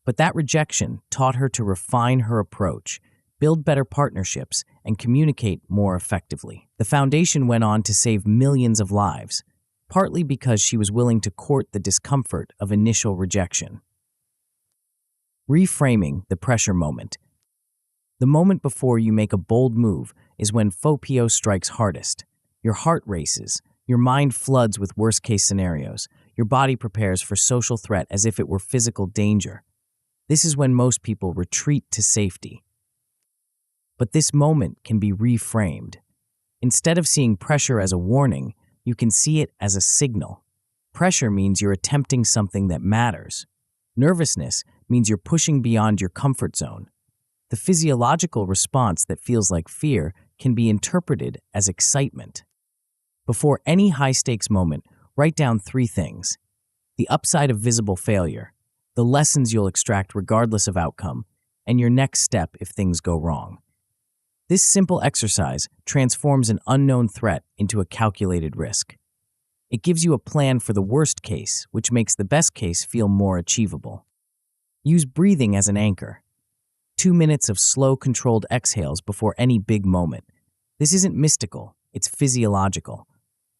[SPEAKER 1] But that rejection taught her to refine her approach, build better partnerships, and communicate more effectively. The foundation went on to save millions of lives, partly because she was willing to court the discomfort of initial rejection. Reframing the pressure moment. The moment before you make a bold move is when FOPO strikes hardest. Your heart races, your mind floods with worst-case scenarios, your body prepares for social threat as if it were physical danger. This is when most people retreat to safety. But this moment can be reframed. Instead of seeing pressure as a warning, you can see it as a signal. Pressure means you're attempting something that matters. Nervousness means you're pushing beyond your comfort zone. The physiological response that feels like fear can be interpreted as excitement. Before any high-stakes moment, write down 3 things: the upside of visible failure, the lessons you'll extract regardless of outcome, and your next step if things go wrong. This simple exercise transforms an unknown threat into a calculated risk. It gives you a plan for the worst case, which makes the best case feel more achievable. Use breathing as an anchor. 2 minutes of slow, controlled exhales before any big moment. This isn't mystical, it's physiological.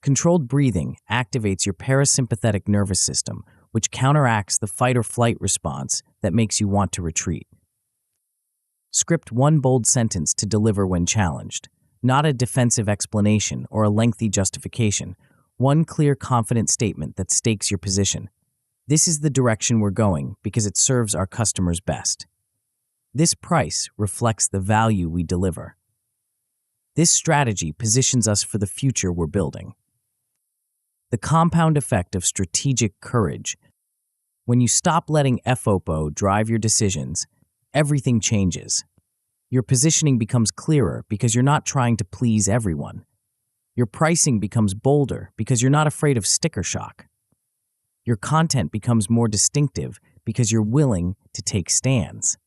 [SPEAKER 1] Controlled breathing activates your parasympathetic nervous system, which counteracts the fight-or-flight response that makes you want to retreat. Script 1 bold sentence to deliver when challenged, not a defensive explanation or a lengthy justification. 1 clear, confident statement that stakes your position. This is the direction we're going because it serves our customers best. This price reflects the value we deliver. This strategy positions us for the future we're building. The compound effect of strategic courage. When you stop letting FOPO drive your decisions, everything changes. Your positioning becomes clearer because you're not trying to please everyone. Your pricing becomes bolder because you're not afraid of sticker shock. Your content becomes more distinctive because you're willing to take stands.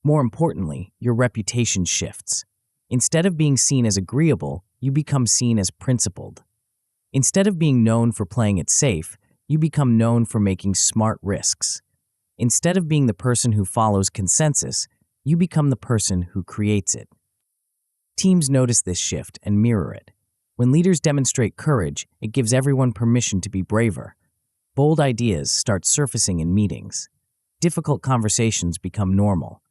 [SPEAKER 1] More importantly, your reputation shifts. Instead of being seen as agreeable, you become seen as principled. Instead of being known for playing it safe, you become known for making smart risks. Instead of being the person who follows consensus, you become the person who creates it. Teams notice this shift and mirror it. When leaders demonstrate courage, it gives everyone permission to be braver. Bold ideas start surfacing in meetings. Difficult conversations become normal.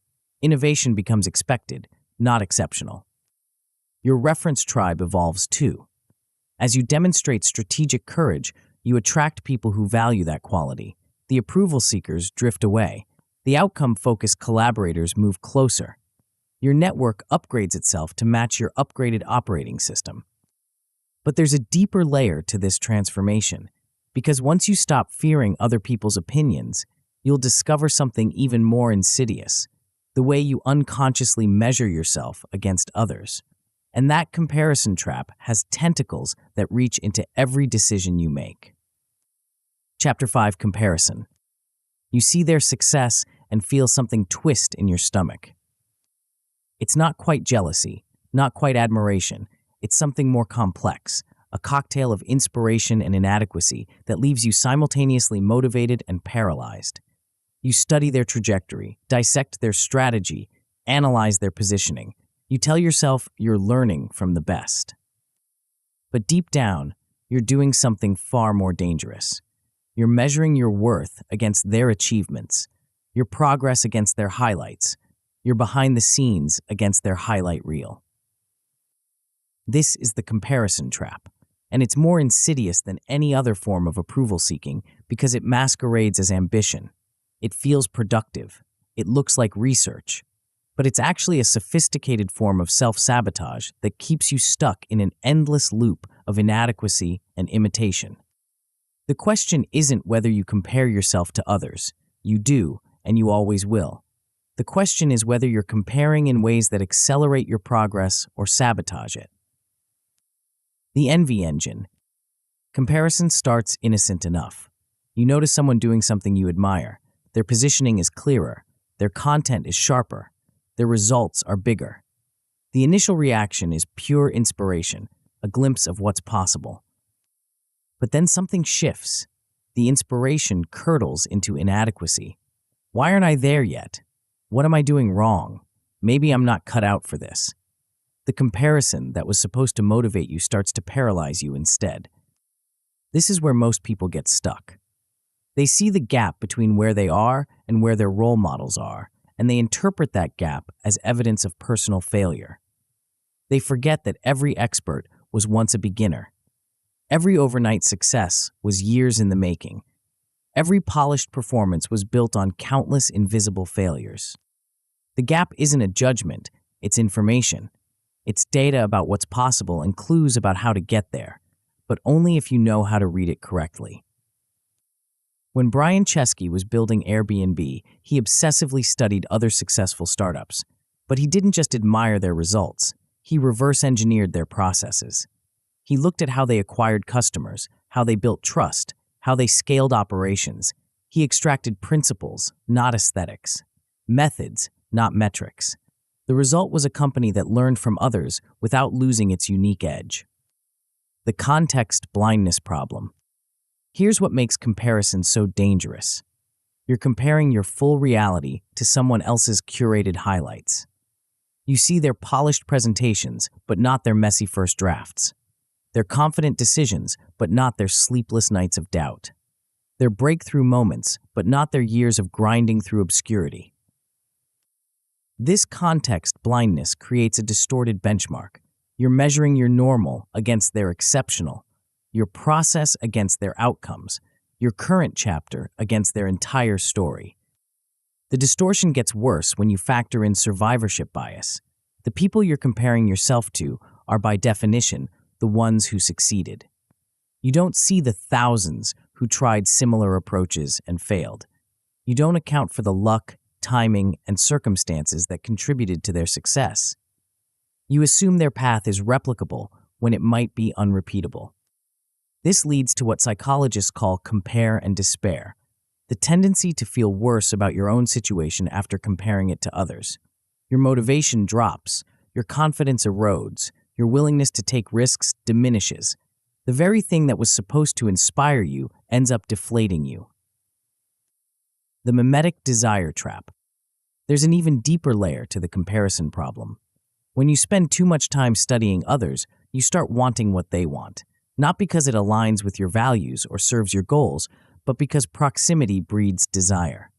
[SPEAKER 1] Innovation becomes expected, not exceptional. Your reference tribe evolves too. As you demonstrate strategic courage, you attract people who value that quality. The approval seekers drift away. The outcome-focused collaborators move closer. Your network upgrades itself to match your upgraded operating system. But there's a deeper layer to this transformation, because once you stop fearing other people's opinions, you'll discover something even more insidious, the way you unconsciously measure yourself against others. And that comparison trap has tentacles that reach into every decision you make. Chapter 5: Comparison. You see their success and feel something twist in your stomach. It's not quite jealousy, not quite admiration. It's something more complex, a cocktail of inspiration and inadequacy that leaves you simultaneously motivated and paralyzed. You study their trajectory, dissect their strategy, analyze their positioning. You tell yourself you're learning from the best. But deep down, you're doing something far more dangerous. You're measuring your worth against their achievements, your progress against their highlights, your behind the scenes against their highlight reel. This is the comparison trap, and it's more insidious than any other form of approval seeking because it masquerades as ambition. It feels productive. It looks like research. But it's actually a sophisticated form of self-sabotage that keeps you stuck in an endless loop of inadequacy and imitation. The question isn't whether you compare yourself to others. You do, and you always will. The question is whether you're comparing in ways that accelerate your progress or sabotage it. The envy engine. Comparison starts innocent enough. You notice someone doing something you admire. Their positioning is clearer. Their content is sharper. Their results are bigger. The initial reaction is pure inspiration, a glimpse of what's possible. But then something shifts. The inspiration curdles into inadequacy. Why aren't I there yet? What am I doing wrong? Maybe I'm not cut out for this. The comparison that was supposed to motivate you starts to paralyze you instead. This is where most people get stuck. They see the gap between where they are and where their role models are, and they interpret that gap as evidence of personal failure. They forget that every expert was once a beginner. Every overnight success was years in the making. Every polished performance was built on countless invisible failures. The gap isn't a judgment, it's information. It's data about what's possible and clues about how to get there, but only if you know how to read it correctly. When Brian Chesky was building Airbnb, he obsessively studied other successful startups. But he didn't just admire their results, he reverse-engineered their processes. He looked at how they acquired customers, how they built trust, how they scaled operations. He extracted principles, not aesthetics. Methods, not metrics. The result was a company that learned from others without losing its unique edge. The context blindness problem. Here's what makes comparison so dangerous. You're comparing your full reality to someone else's curated highlights. You see their polished presentations, but not their messy first drafts. Their confident decisions, but not their sleepless nights of doubt. Their breakthrough moments, but not their years of grinding through obscurity. This context blindness creates a distorted benchmark. You're measuring your normal against their exceptional, your process against their outcomes, your current chapter against their entire story. The distortion gets worse when you factor in survivorship bias. The people you're comparing yourself to are by definition the ones who succeeded. You don't see the thousands who tried similar approaches and failed. You don't account for the luck, timing, and circumstances that contributed to their success. You assume their path is replicable when it might be unrepeatable. This leads to what psychologists call compare and despair, the tendency to feel worse about your own situation after comparing it to others. Your motivation drops, your confidence erodes, your willingness to take risks diminishes. The very thing that was supposed to inspire you ends up deflating you. The mimetic desire trap. There's an even deeper layer to the comparison problem. When you spend too much time studying others, you start wanting what they want, not because it aligns with your values or serves your goals, but because proximity breeds desire.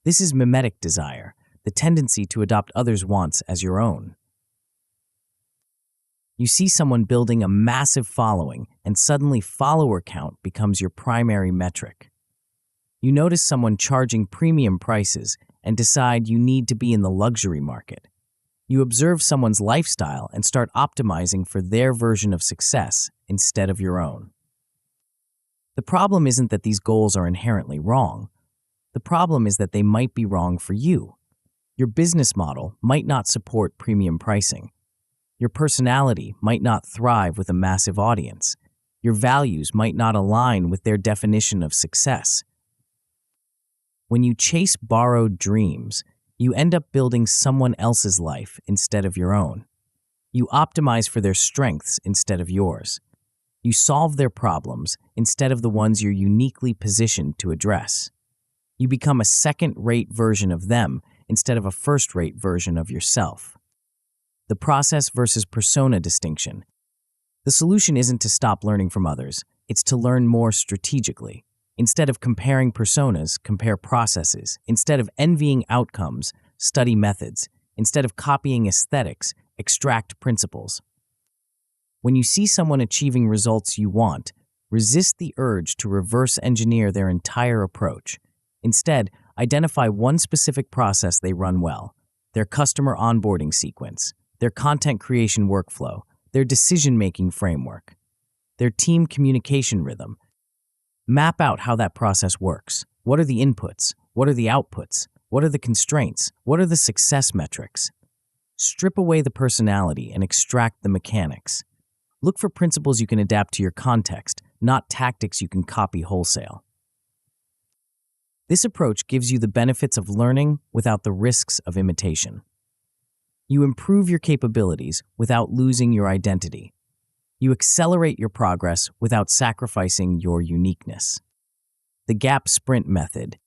[SPEAKER 1] This is mimetic desire, the tendency to adopt others' wants as your own. You see someone building a massive following, and suddenly follower count becomes your primary metric. You notice someone charging premium prices and decide you need to be in the luxury market. You observe someone's lifestyle and start optimizing for their version of success instead of your own. The problem isn't that these goals are inherently wrong. The problem is that they might be wrong for you. Your business model might not support premium pricing. Your personality might not thrive with a massive audience. Your values might not align with their definition of success. When you chase borrowed dreams, you end up building someone else's life instead of your own. You optimize for their strengths instead of yours. You solve their problems instead of the ones you're uniquely positioned to address. You become a second-rate version of them instead of a first-rate version of yourself. The process versus persona distinction. The solution isn't to stop learning from others, it's to learn more strategically. Instead of comparing personas, compare processes. Instead of envying outcomes, study methods. Instead of copying aesthetics, extract principles. When you see someone achieving results you want, resist the urge to reverse engineer their entire approach. Instead, identify one specific process they run well: their customer onboarding sequence, their content creation workflow, their decision-making framework, their team communication rhythm. Map out how that process works. What are the inputs? What are the outputs? What are the constraints? What are the success metrics? Strip away the personality and extract the mechanics. Look for principles you can adapt to your context, not tactics you can copy wholesale. This approach gives you the benefits of learning without the risks of imitation. You improve your capabilities without losing your identity. You accelerate your progress without sacrificing your uniqueness. The gap sprint method.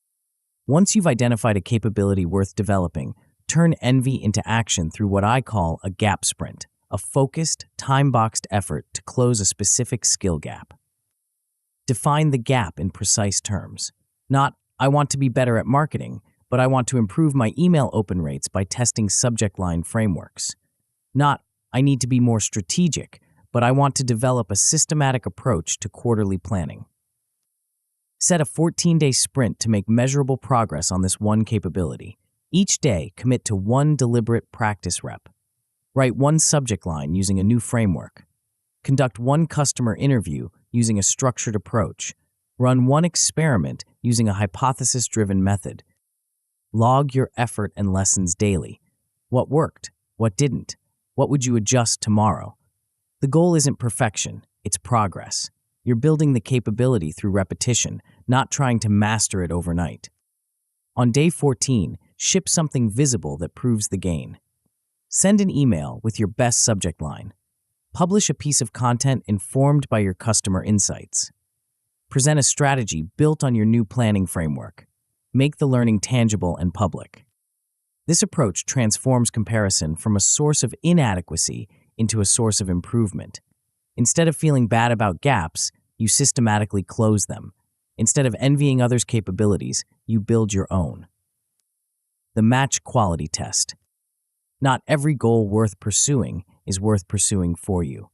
[SPEAKER 1] Once you've identified a capability worth developing, turn envy into action through what I call a gap sprint, a focused, time-boxed effort to close a specific skill gap. Define the gap in precise terms. Not, I want to be better at marketing, but I want to improve my email open rates by testing subject line frameworks. Not, I need to be more strategic, but I want to develop a systematic approach to quarterly planning. Set a 14-day sprint to make measurable progress on this one capability. Each day, commit to one deliberate practice rep. Write one subject line using a new framework. Conduct one customer interview using a structured approach. Run one experiment using a hypothesis-driven method. Log your effort and lessons daily. What worked? What didn't? What would you adjust tomorrow? The goal isn't perfection, it's progress. You're building the capability through repetition, not trying to master it overnight. On day 14, ship something visible that proves the gain. Send an email with your best subject line. Publish a piece of content informed by your customer insights. Present a strategy built on your new planning framework. Make the learning tangible and public. This approach transforms comparison from a source of inadequacy into a source of improvement. Instead of feeling bad about gaps, you systematically close them. Instead of envying others' capabilities, you build your own. The match quality test. Not every goal worth pursuing is worth pursuing for you.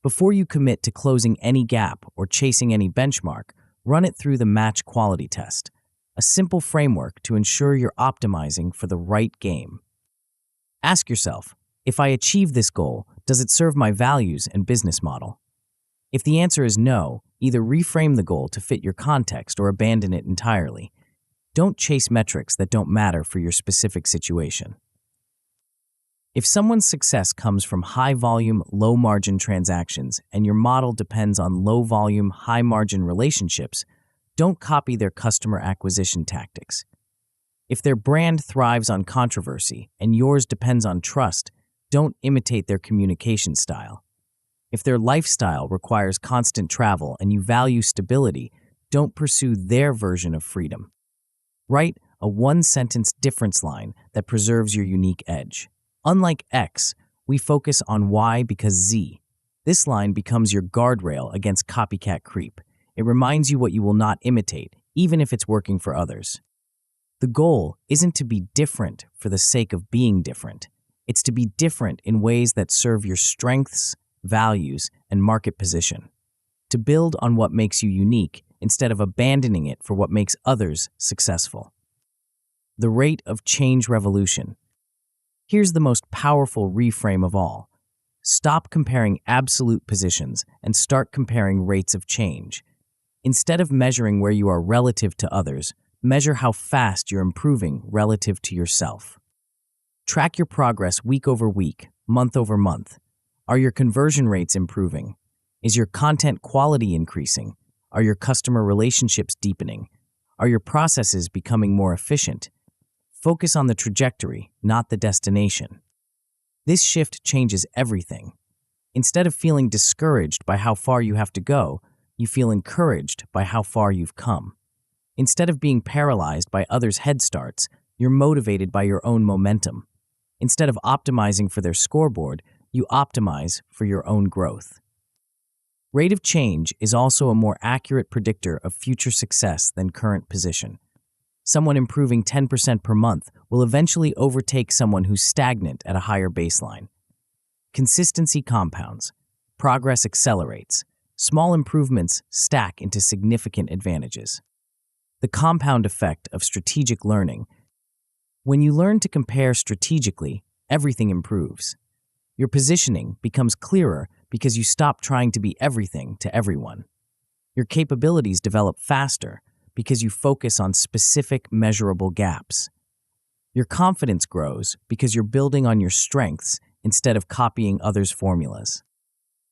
[SPEAKER 1] Before you commit to closing any gap or chasing any benchmark, run it through the match quality test, a simple framework to ensure you're optimizing for the right game. Ask yourself, if I achieve this goal, does it serve my values and business model? If the answer is no, either reframe the goal to fit your context or abandon it entirely. Don't chase metrics that don't matter for your specific situation. If someone's success comes from high-volume, low-margin transactions and your model depends on low-volume, high-margin relationships, don't copy their customer acquisition tactics. If their brand thrives on controversy and yours depends on trust, don't imitate their communication style. If their lifestyle requires constant travel and you value stability, don't pursue their version of freedom. Write a one-sentence difference line that preserves your unique edge. Unlike X, we focus on Y because Z. This line becomes your guardrail against copycat creep. It reminds you what you will not imitate, even if it's working for others. The goal isn't to be different for the sake of being different. It's to be different in ways that serve your strengths, values, and market position. To build on what makes you unique instead of abandoning it for what makes others successful. The rate of change revolution. Here's the most powerful reframe of all. Stop comparing absolute positions and start comparing rates of change. Instead of measuring where you are relative to others, measure how fast you're improving relative to yourself. Track your progress week over week, month over month. Are your conversion rates improving? Is your content quality increasing? Are your customer relationships deepening? Are your processes becoming more efficient? Focus on the trajectory, not the destination. This shift changes everything. Instead of feeling discouraged by how far you have to go, you feel encouraged by how far you've come. Instead of being paralyzed by others' head starts, you're motivated by your own momentum. Instead of optimizing for their scoreboard, you optimize for your own growth. Rate of change is also a more accurate predictor of future success than current position. Someone improving 10% per month will eventually overtake someone who's stagnant at a higher baseline. Consistency compounds. Progress accelerates. Small improvements stack into significant advantages. The compound effect of strategic learning. When you learn to compare strategically, everything improves. Your positioning becomes clearer because you stop trying to be everything to everyone. Your capabilities develop faster because you focus on specific, measurable gaps. Your confidence grows because you're building on your strengths instead of copying others' formulas.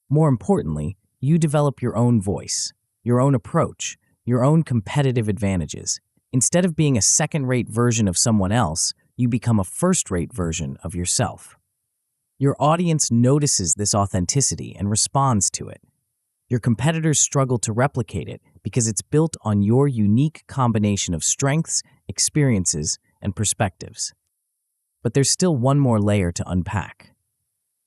[SPEAKER 1] More importantly, you develop your own voice, your own approach, your own competitive advantages. Instead of being a second-rate version of someone else, you become a first-rate version of yourself. Your audience notices this authenticity and responds to it. Your competitors struggle to replicate it because it's built on your unique combination of strengths, experiences, and perspectives. But there's still one more layer to unpack.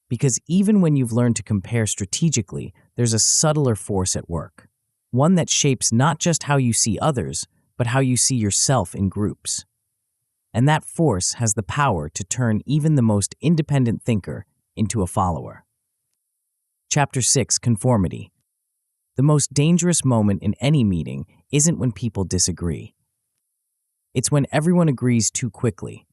[SPEAKER 1] Because even when you've learned to compare strategically, there's a subtler force at work. One that shapes not just how you see others, but how you see yourself in groups. And that force has the power to turn even the most independent thinker into a follower. Chapter 6, Conformity. The most dangerous moment in any meeting isn't when people disagree. It's when everyone agrees too quickly.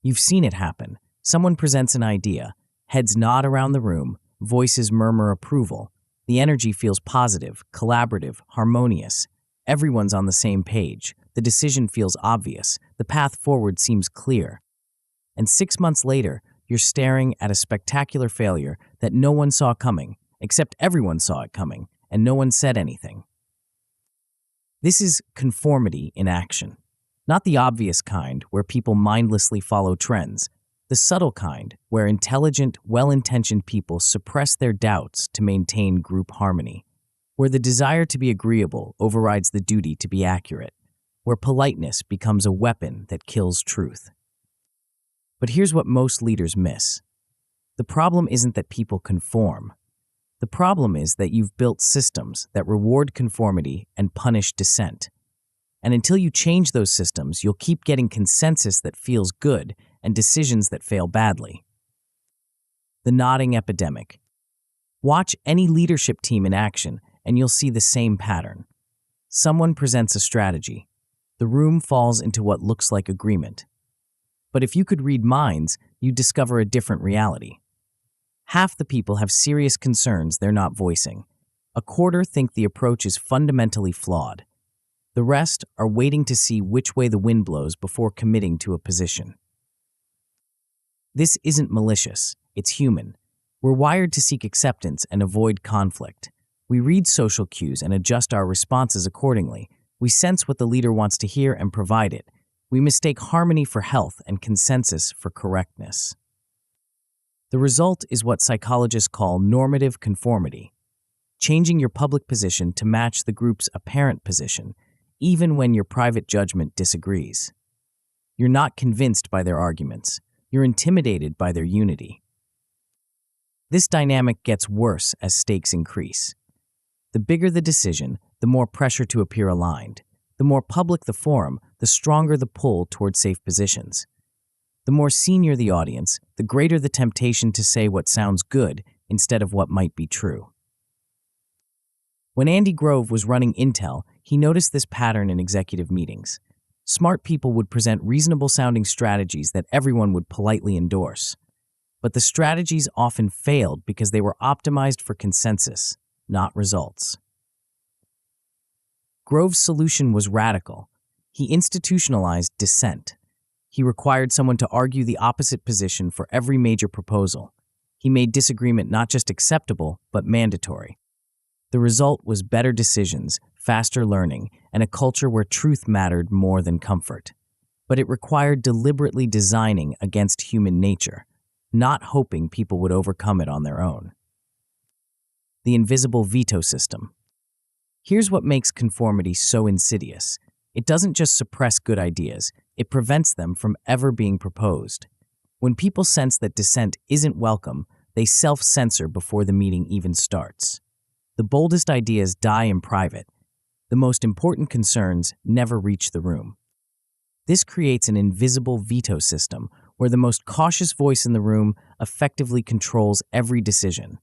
[SPEAKER 1] You've seen it happen. Someone presents an idea, heads nod around the room, voices murmur approval. The energy feels positive, collaborative, harmonious. Everyone's on the same page. The decision feels obvious. The path forward seems clear. And 6 months later, you're staring at a spectacular failure that no one saw coming, except everyone saw it coming, and no one said anything. This is conformity in action. Not the obvious kind, where people mindlessly follow trends. The subtle kind, where intelligent, well-intentioned people suppress their doubts to maintain group harmony. Where the desire to be agreeable overrides the duty to be accurate. Where politeness becomes a weapon that kills truth. But here's what most leaders miss. The problem isn't that people conform. The problem is that you've built systems that reward conformity and punish dissent. And until you change those systems, you'll keep getting consensus that feels good and decisions that fail badly. The nodding epidemic. Watch any leadership team in action, and you'll see the same pattern. Someone presents a strategy. The room falls into what looks like agreement. But if you could read minds, you'd discover a different reality. Half the people have serious concerns they're not voicing. A quarter think the approach is fundamentally flawed. The rest are waiting to see which way the wind blows before committing to a position. This isn't malicious, it's human. We're wired to seek acceptance and avoid conflict. We read social cues and adjust our responses accordingly. We sense what the leader wants to hear and provide it. We mistake harmony for health and consensus for correctness. The result is what psychologists call normative conformity, changing your public position to match the group's apparent position, even when your private judgment disagrees. You're not convinced by their arguments. You're intimidated by their unity. This dynamic gets worse as stakes increase. The bigger the decision, the more pressure to appear aligned. The more public the forum, the stronger the pull toward safe positions. The more senior the audience, the greater the temptation to say what sounds good instead of what might be true. When Andy Grove was running Intel, he noticed this pattern in executive meetings. Smart people would present reasonable-sounding strategies that everyone would politely endorse. But the strategies often failed because they were optimized for consensus, not results. Grove's solution was radical. He institutionalized dissent. He required someone to argue the opposite position for every major proposal. He made disagreement not just acceptable, but mandatory. The result was better decisions, faster learning, and a culture where truth mattered more than comfort. But it required deliberately designing against human nature, not hoping people would overcome it on their own. The invisible veto system. Here's what makes conformity so insidious. It doesn't just suppress good ideas, it prevents them from ever being proposed. When people sense that dissent isn't welcome, they self-censor before the meeting even starts. The boldest ideas die in private. The most important concerns never reach the room. This creates an invisible veto system where the most cautious voice in the room effectively controls every decision.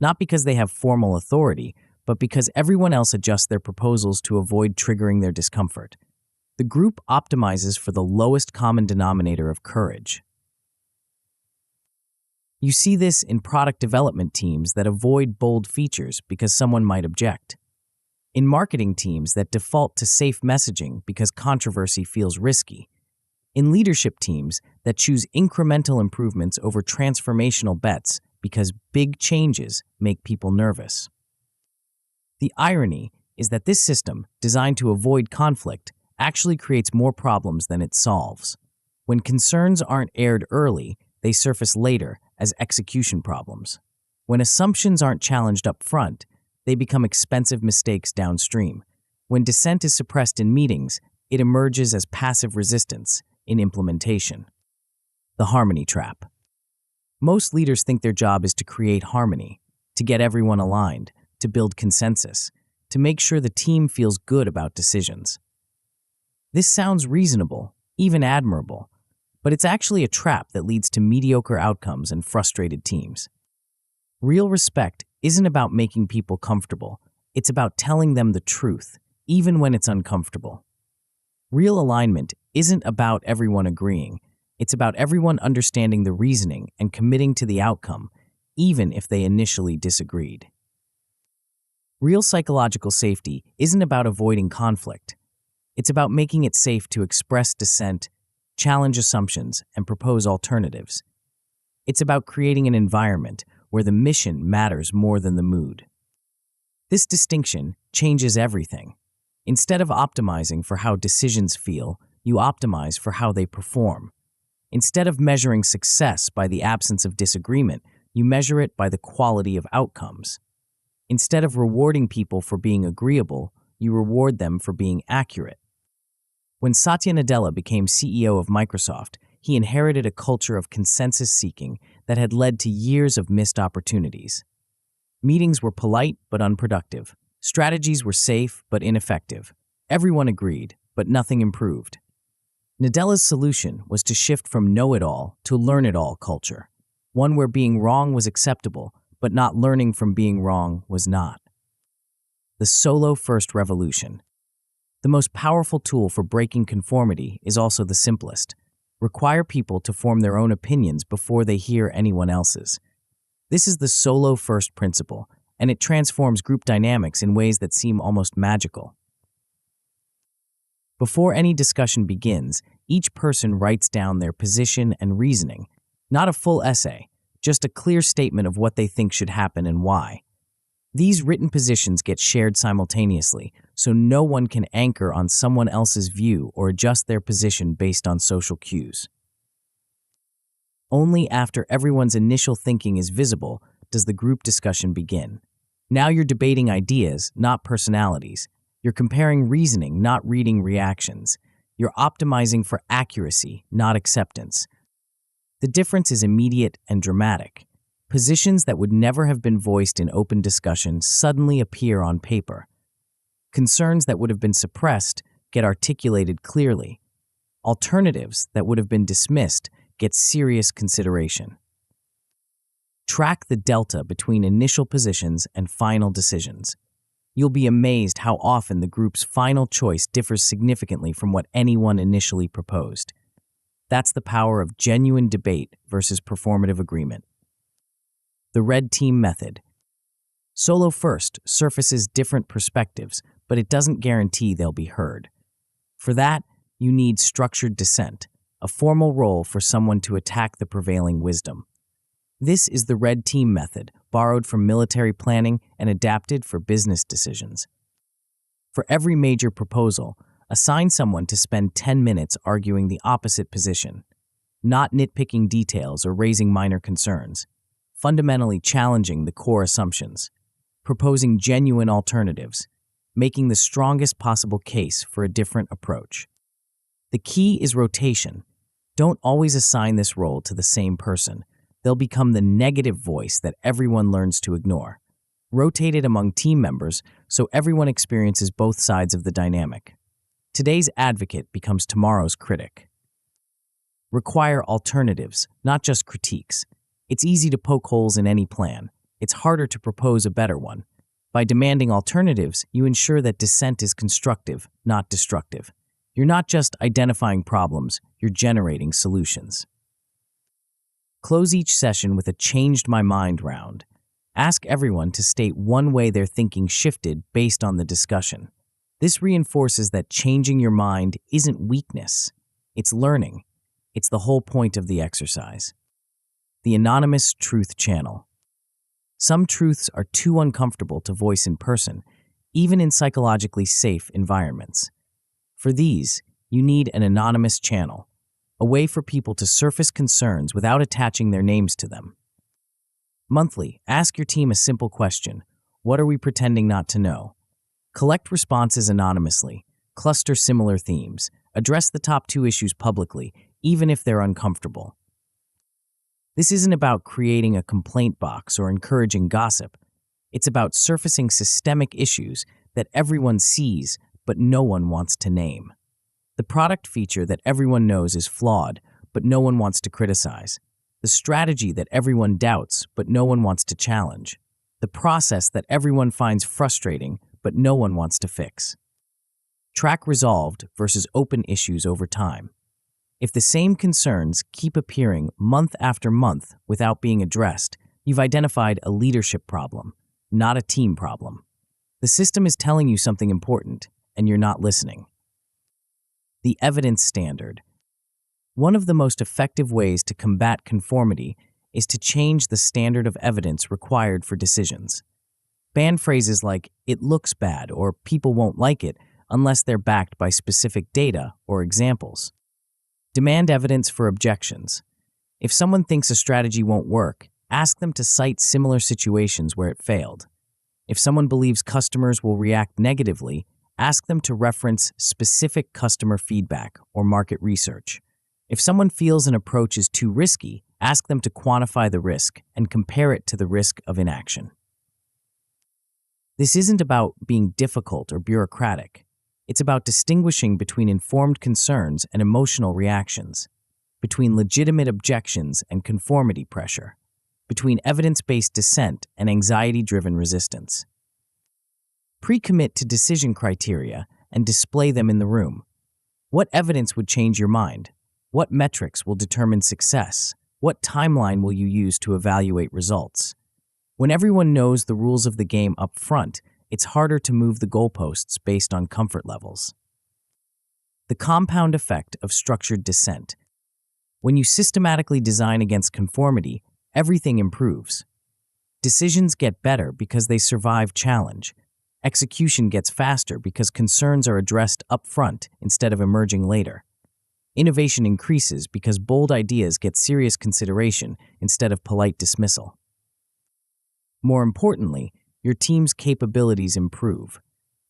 [SPEAKER 1] Not because they have formal authority, but because everyone else adjusts their proposals to avoid triggering their discomfort. The group optimizes for the lowest common denominator of courage. You see this in product development teams that avoid bold features because someone might object. In marketing teams that default to safe messaging because controversy feels risky. In leadership teams that choose incremental improvements over transformational bets because big changes make people nervous. The irony is that this system, designed to avoid conflict, actually creates more problems than it solves. When concerns aren't aired early, they surface later as execution problems. When assumptions aren't challenged up front, they become expensive mistakes downstream. When dissent is suppressed in meetings, it emerges as passive resistance in implementation. The harmony trap. Most leaders think their job is to create harmony, to get everyone aligned, to build consensus, to make sure the team feels good about decisions. This sounds reasonable, even admirable, but it's actually a trap that leads to mediocre outcomes and frustrated teams. Real respect isn't about making people comfortable, it's about telling them the truth, even when it's uncomfortable. Real alignment isn't about everyone agreeing, it's about everyone understanding the reasoning and committing to the outcome, even if they initially disagreed. Real psychological safety isn't about avoiding conflict. It's about making it safe to express dissent, challenge assumptions, and propose alternatives. It's about creating an environment where the mission matters more than the mood. This distinction changes everything. Instead of optimizing for how decisions feel, you optimize for how they perform. Instead of measuring success by the absence of disagreement, you measure it by the quality of outcomes. Instead of rewarding people for being agreeable, you reward them for being accurate. When Satya Nadella became CEO of Microsoft, he inherited a culture of consensus seeking that had led to years of missed opportunities. Meetings were polite but unproductive. Strategies were safe but ineffective. Everyone agreed, but nothing improved. Nadella's solution was to shift from know-it-all to learn-it-all culture, one where being wrong was acceptable, but not learning from being wrong was not. The solo-first revolution. The most powerful tool for breaking conformity is also the simplest. Require people to form their own opinions before they hear anyone else's. This is the solo-first principle, and it transforms group dynamics in ways that seem almost magical. Before any discussion begins, each person writes down their position and reasoning, not a full essay, just a clear statement of what they think should happen and why. These written positions get shared simultaneously, so no one can anchor on someone else's view or adjust their position based on social cues. Only after everyone's initial thinking is visible does the group discussion begin. Now you're debating ideas, not personalities. You're comparing reasoning, not reading reactions. You're optimizing for accuracy, not acceptance. The difference is immediate and dramatic. Positions that would never have been voiced in open discussion suddenly appear on paper. Concerns that would have been suppressed get articulated clearly. Alternatives that would have been dismissed get serious consideration. Track the delta between initial positions and final decisions. You'll be amazed how often the group's final choice differs significantly from what anyone initially proposed. That's the power of genuine debate versus performative agreement. The red team method. Solo first surfaces different perspectives, but it doesn't guarantee they'll be heard. For that, you need structured dissent, a formal role for someone to attack the prevailing wisdom. This is the red team method, borrowed from military planning and adapted for business decisions. For every major proposal, assign someone to spend 10 minutes arguing the opposite position, not nitpicking details or raising minor concerns, fundamentally challenging the core assumptions, proposing genuine alternatives, making the strongest possible case for a different approach. The key is rotation. Don't always assign this role to the same person. They'll become the negative voice that everyone learns to ignore. Rotate it among team members so everyone experiences both sides of the dynamic. Today's advocate becomes tomorrow's critic. Require alternatives, not just critiques. It's easy to poke holes in any plan. It's harder to propose a better one. By demanding alternatives, you ensure that dissent is constructive, not destructive. You're not just identifying problems, you're generating solutions. Close each session with a changed my mind round. Ask everyone to state one way their thinking shifted based on the discussion. This reinforces that changing your mind isn't weakness, it's learning. It's the whole point of the exercise. The anonymous truth channel. Some truths are too uncomfortable to voice in person, even in psychologically safe environments. For these, you need an anonymous channel, a way for people to surface concerns without attaching their names to them. Monthly, ask your team a simple question. What are we pretending not to know? Collect responses anonymously, cluster similar themes, address the top 2 issues publicly, even if they're uncomfortable. This isn't about creating a complaint box or encouraging gossip. It's about surfacing systemic issues that everyone sees but no one wants to name. The product feature that everyone knows is flawed, but no one wants to criticize. The strategy that everyone doubts, but no one wants to challenge. The process that everyone finds frustrating, but no one wants to fix. Track resolved versus open issues over time. If the same concerns keep appearing month after month without being addressed, you've identified a leadership problem, not a team problem. The system is telling you something important, and you're not listening. The evidence standard. One of the most effective ways to combat conformity is to change the standard of evidence required for decisions. Ban phrases like, "it looks bad," or "people won't like it," unless they're backed by specific data or examples. Demand evidence for objections. If someone thinks a strategy won't work, ask them to cite similar situations where it failed. If someone believes customers will react negatively, ask them to reference specific customer feedback or market research. If someone feels an approach is too risky, ask them to quantify the risk and compare it to the risk of inaction. This isn't about being difficult or bureaucratic. It's about distinguishing between informed concerns and emotional reactions, between legitimate objections and conformity pressure, between evidence-based dissent and anxiety-driven resistance. Pre-commit to decision criteria and display them in the room. What evidence would change your mind? What metrics will determine success? What timeline will you use to evaluate results? When everyone knows the rules of the game up front, it's harder to move the goalposts based on comfort levels. The compound effect of structured dissent. When you systematically design against conformity, everything improves. Decisions get better because they survive challenge. Execution gets faster because concerns are addressed up front instead of emerging later. Innovation increases because bold ideas get serious consideration instead of polite dismissal. More importantly, your team's capabilities improve.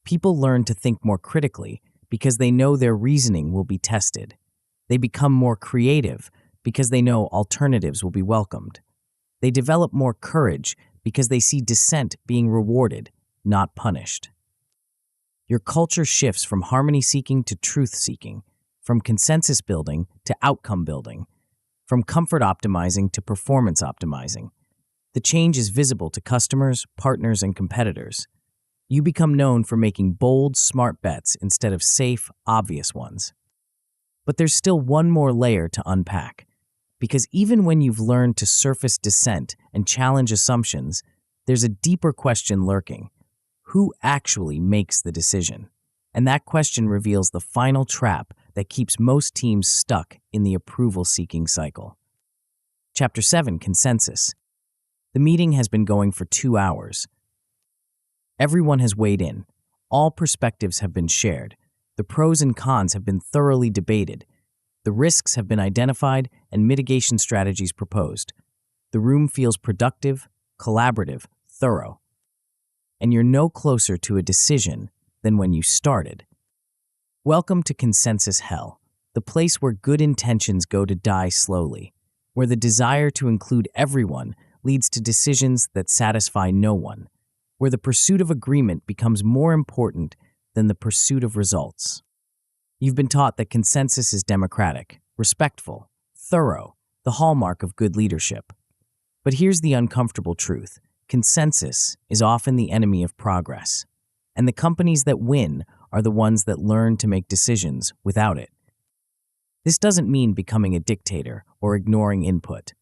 [SPEAKER 1] People learn to think more critically because they know their reasoning will be tested. They become more creative because they know alternatives will be welcomed. They develop more courage because they see dissent being rewarded, not punished. Your culture shifts from harmony-seeking to truth-seeking, from consensus building to outcome building, from comfort optimizing to performance optimizing. The change is visible to customers, partners, and competitors. You become known for making bold, smart bets instead of safe, obvious ones. But there's still one more layer to unpack. Because even when you've learned to surface dissent and challenge assumptions, there's a deeper question lurking. Who actually makes the decision? And that question reveals the final trap that keeps most teams stuck in the approval-seeking cycle. Chapter 7, Consensus. The meeting has been going for 2 hours. Everyone has weighed in. All perspectives have been shared. The pros and cons have been thoroughly debated. The risks have been identified and mitigation strategies proposed. The room feels productive, collaborative, thorough. And you're no closer to a decision than when you started. Welcome to Consensus Hell, the place where good intentions go to die slowly, where the desire to include everyone leads to decisions that satisfy no one, where the pursuit of agreement becomes more important than the pursuit of results. You've been taught that consensus is democratic, respectful, thorough, the hallmark of good leadership. But here's the uncomfortable truth. Consensus is often the enemy of progress, and the companies that win are the ones that learn to make decisions without it. This doesn't mean becoming a dictator or ignoring input.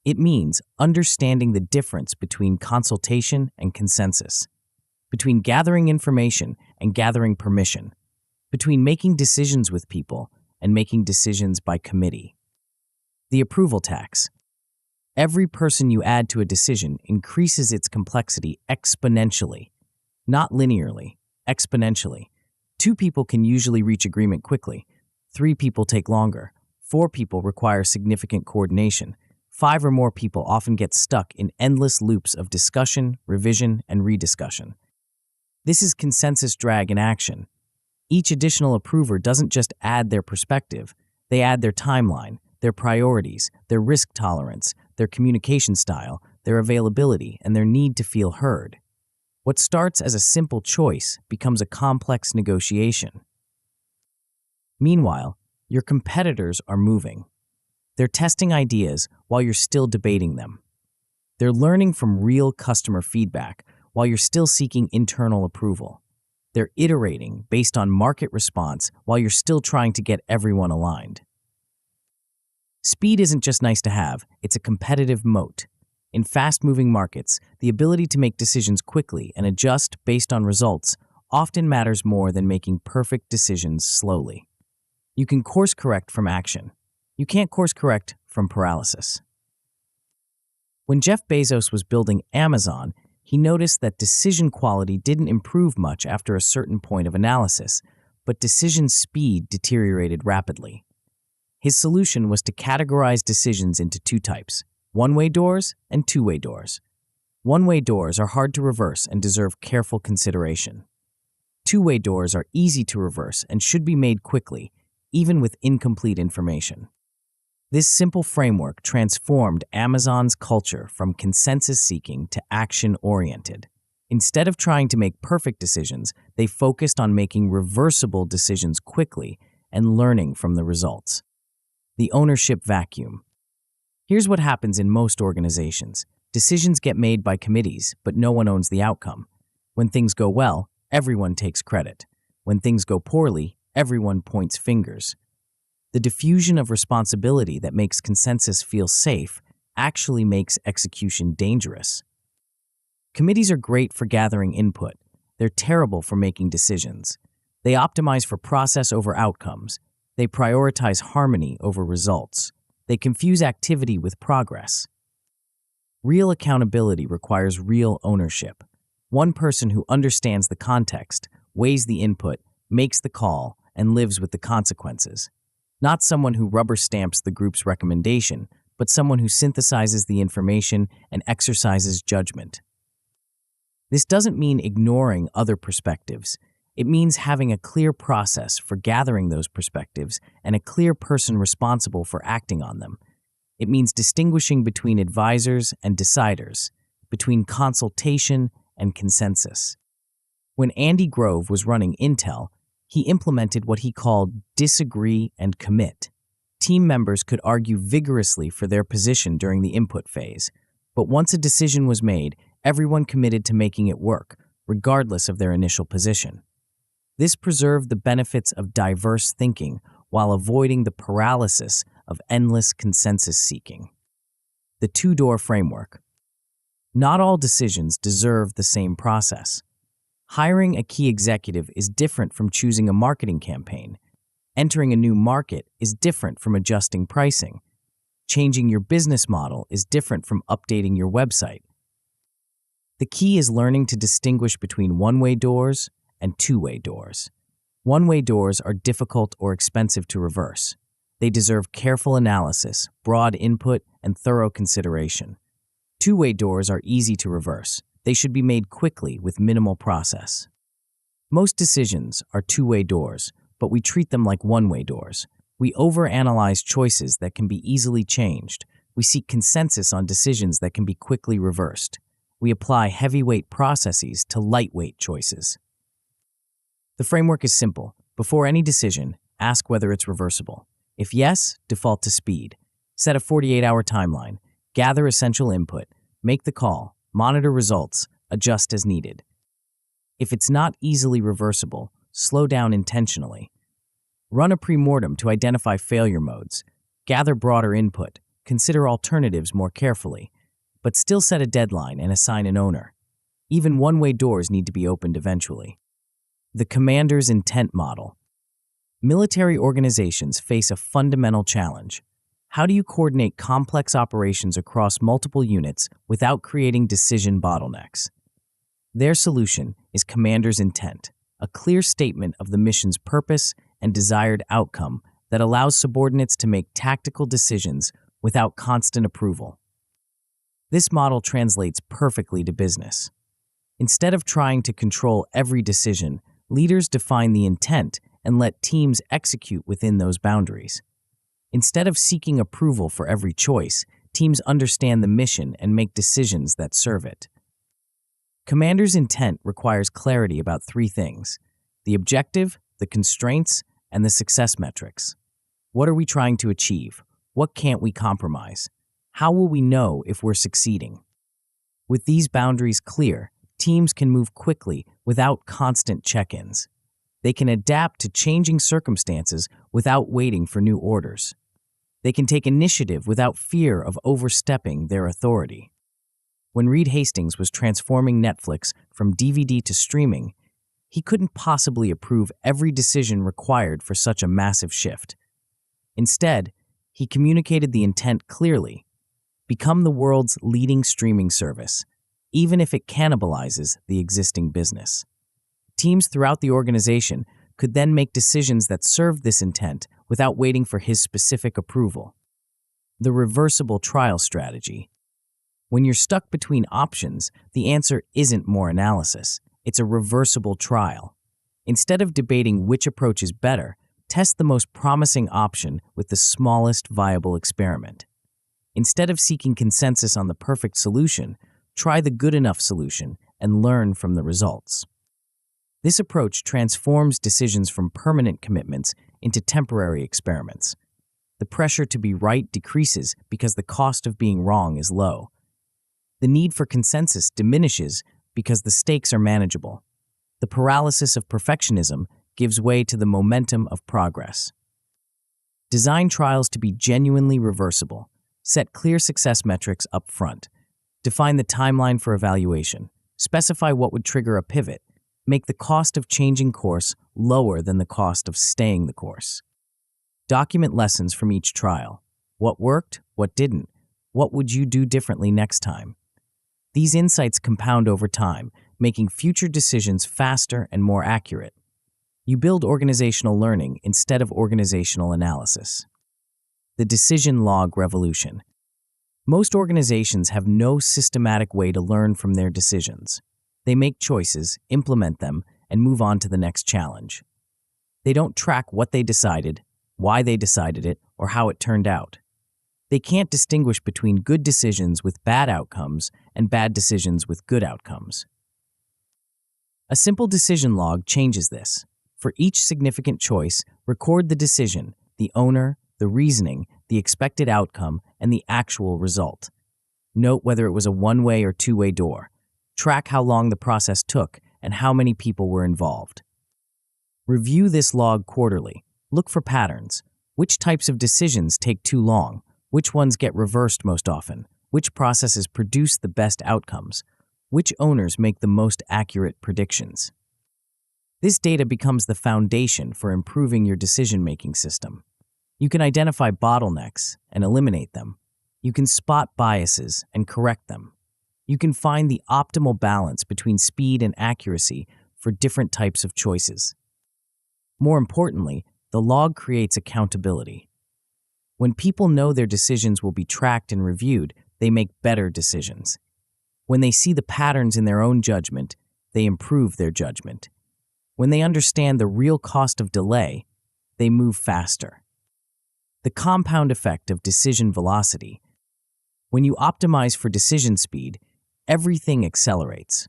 [SPEAKER 1] It means understanding the difference between consultation and consensus, between gathering information and gathering permission, between making decisions with people and making decisions by committee. The approval tax. Every person you add to a decision increases its complexity exponentially, not linearly, exponentially. 2 people can usually reach agreement quickly. 3 people take longer. 4 people require significant coordination. 5 or more people often get stuck in endless loops of discussion, revision, and rediscussion. This is consensus drag in action. Each additional approver doesn't just add their perspective, they add their timeline, their priorities, their risk tolerance, their communication style, their availability, and their need to feel heard. What starts as a simple choice becomes a complex negotiation. Meanwhile, your competitors are moving. They're testing ideas while you're still debating them. They're learning from real customer feedback while you're still seeking internal approval. They're iterating based on market response while you're still trying to get everyone aligned. Speed isn't just nice to have, it's a competitive moat. In fast-moving markets, the ability to make decisions quickly and adjust based on results often matters more than making perfect decisions slowly. You can course-correct from action. You can't course-correct from paralysis. When Jeff Bezos was building Amazon, he noticed that decision quality didn't improve much after a certain point of analysis, but decision speed deteriorated rapidly. His solution was to categorize decisions into 2 types: one-way doors and two-way doors. One-way doors are hard to reverse and deserve careful consideration. Two-way doors are easy to reverse and should be made quickly, even with incomplete information. This simple framework transformed Amazon's culture from consensus-seeking to action-oriented. Instead of trying to make perfect decisions, they focused on making reversible decisions quickly and learning from the results. The ownership vacuum. Here's what happens in most organizations. Decisions get made by committees, but no one owns the outcome. When things go well, everyone takes credit. When things go poorly, everyone points fingers. The diffusion of responsibility that makes consensus feel safe actually makes execution dangerous. Committees are great for gathering input. They're terrible for making decisions. They optimize for process over outcomes. They prioritize harmony over results. They confuse activity with progress. Real accountability requires real ownership. One person who understands the context, weighs the input, makes the call, and lives with the consequences. Not someone who rubber stamps the group's recommendation, but someone who synthesizes the information and exercises judgment. This doesn't mean ignoring other perspectives. It means having a clear process for gathering those perspectives and a clear person responsible for acting on them. It means distinguishing between advisors and deciders, between consultation and consensus. When Andy Grove was running Intel, he implemented what he called disagree and commit. Team members could argue vigorously for their position during the input phase, but once a decision was made, everyone committed to making it work, regardless of their initial position. This preserved the benefits of diverse thinking while avoiding the paralysis of endless consensus seeking. The two-door framework. Not all decisions deserve the same process. Hiring a key executive is different from choosing a marketing campaign. Entering a new market is different from adjusting pricing. Changing your business model is different from updating your website. The key is learning to distinguish between one-way doors and two-way doors. One-way doors are difficult or expensive to reverse. They deserve careful analysis, broad input, and thorough consideration. Two-way doors are easy to reverse. They should be made quickly with minimal process. Most decisions are two-way doors, but we treat them like one-way doors. We overanalyze choices that can be easily changed. We seek consensus on decisions that can be quickly reversed. We apply heavyweight processes to lightweight choices. The framework is simple. Before any decision, ask whether it's reversible. If yes, default to speed. Set a 48-hour timeline. Gather essential input. Make the call. Monitor results. Adjust as needed. If it's not easily reversible, slow down intentionally. Run a pre-mortem to identify failure modes. Gather broader input. Consider alternatives more carefully. But still set a deadline and assign an owner. Even one-way doors need to be opened eventually. The commander's intent model. Military organizations face a fundamental challenge. How do you coordinate complex operations across multiple units without creating decision bottlenecks? Their solution is commander's intent, a clear statement of the mission's purpose and desired outcome that allows subordinates to make tactical decisions without constant approval. This model translates perfectly to business. Instead of trying to control every decision, leaders define the intent and let teams execute within those boundaries. Instead of seeking approval for every choice, teams understand the mission and make decisions that serve it. Commander's intent requires clarity about three things: the objective, the constraints, and the success metrics. What are we trying to achieve? What can't we compromise? How will we know if we're succeeding? With these boundaries clear, teams can move quickly without constant check-ins. They can adapt to changing circumstances without waiting for new orders. They can take initiative without fear of overstepping their authority. When Reed Hastings was transforming Netflix from DVD to streaming, he couldn't possibly approve every decision required for such a massive shift. Instead, he communicated the intent clearly: become the world's leading streaming service, even if it cannibalizes the existing business. Teams throughout the organization could then make decisions that served this intent without waiting for his specific approval. The reversible trial strategy. When you're stuck between options, the answer isn't more analysis. It's a reversible trial. Instead of debating which approach is better, test the most promising option with the smallest viable experiment. Instead of seeking consensus on the perfect solution, try the good enough solution and learn from the results. This approach transforms decisions from permanent commitments into temporary experiments. The pressure to be right decreases because the cost of being wrong is low. The need for consensus diminishes because the stakes are manageable. The paralysis of perfectionism gives way to the momentum of progress. Design trials to be genuinely reversible. Set clear success metrics up front. Define the timeline for evaluation. Specify what would trigger a pivot. Make the cost of changing course lower than the cost of staying the course. Document lessons from each trial. What worked? What didn't? What would you do differently next time? These insights compound over time, making future decisions faster and more accurate. You build organizational learning instead of organizational analysis. The decision log revolution. Most organizations have no systematic way to learn from their decisions. They make choices, implement them, and move on to the next challenge. They don't track what they decided, why they decided it, or how it turned out. They can't distinguish between good decisions with bad outcomes and bad decisions with good outcomes. A simple decision log changes this. For each significant choice, record the decision, the owner, the reasoning, the expected outcome, and the actual result. Note whether it was a one-way or two-way door. Track how long the process took and how many people were involved. Review this log quarterly. Look for patterns. Which types of decisions take too long? Which ones get reversed most often? Which processes produce the best outcomes? Which owners make the most accurate predictions? This data becomes the foundation for improving your decision-making system. You can identify bottlenecks and eliminate them. You can spot biases and correct them. You can find the optimal balance between speed and accuracy for different types of choices. More importantly, the log creates accountability. When people know their decisions will be tracked and reviewed, they make better decisions. When they see the patterns in their own judgment, they improve their judgment. When they understand the real cost of delay, they move faster. The compound effect of decision velocity. When you optimize for decision speed, everything accelerates.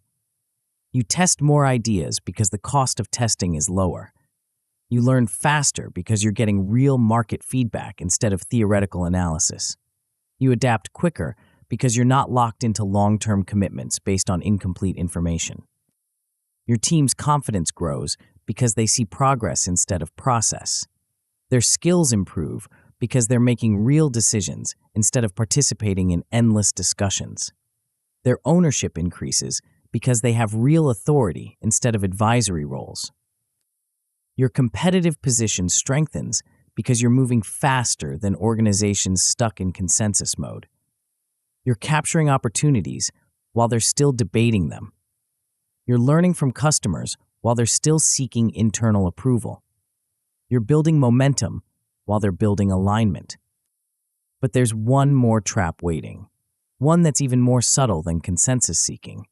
[SPEAKER 1] You test more ideas because the cost of testing is lower. You learn faster because you're getting real market feedback instead of theoretical analysis. You adapt quicker because you're not locked into long-term commitments based on incomplete information. Your team's confidence grows because they see progress instead of process. Their skills improve because they're making real decisions instead of participating in endless discussions. Their ownership increases because they have real authority instead of advisory roles. Your competitive position strengthens because you're moving faster than organizations stuck in consensus mode. You're capturing opportunities while they're still debating them. You're learning from customers while they're still seeking internal approval. You're building momentum while they're building alignment. But there's one more trap waiting, one that's even more subtle than consensus seeking.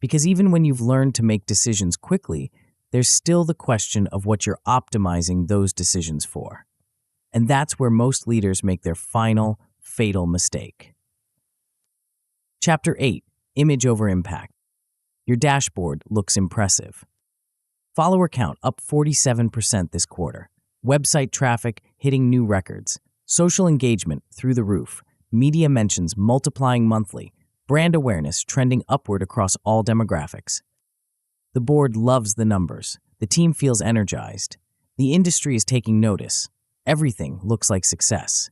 [SPEAKER 1] Because even when you've learned to make decisions quickly, there's still the question of what you're optimizing those decisions for. And that's where most leaders make their final, fatal mistake. Chapter 8, Image over Impact. Your dashboard looks impressive. Follower count up 47% this quarter. Website traffic hitting new records. Social engagement through the roof. Media mentions multiplying monthly. Brand awareness trending upward across all demographics. The board loves the numbers. The team feels energized. The industry is taking notice. Everything looks like success.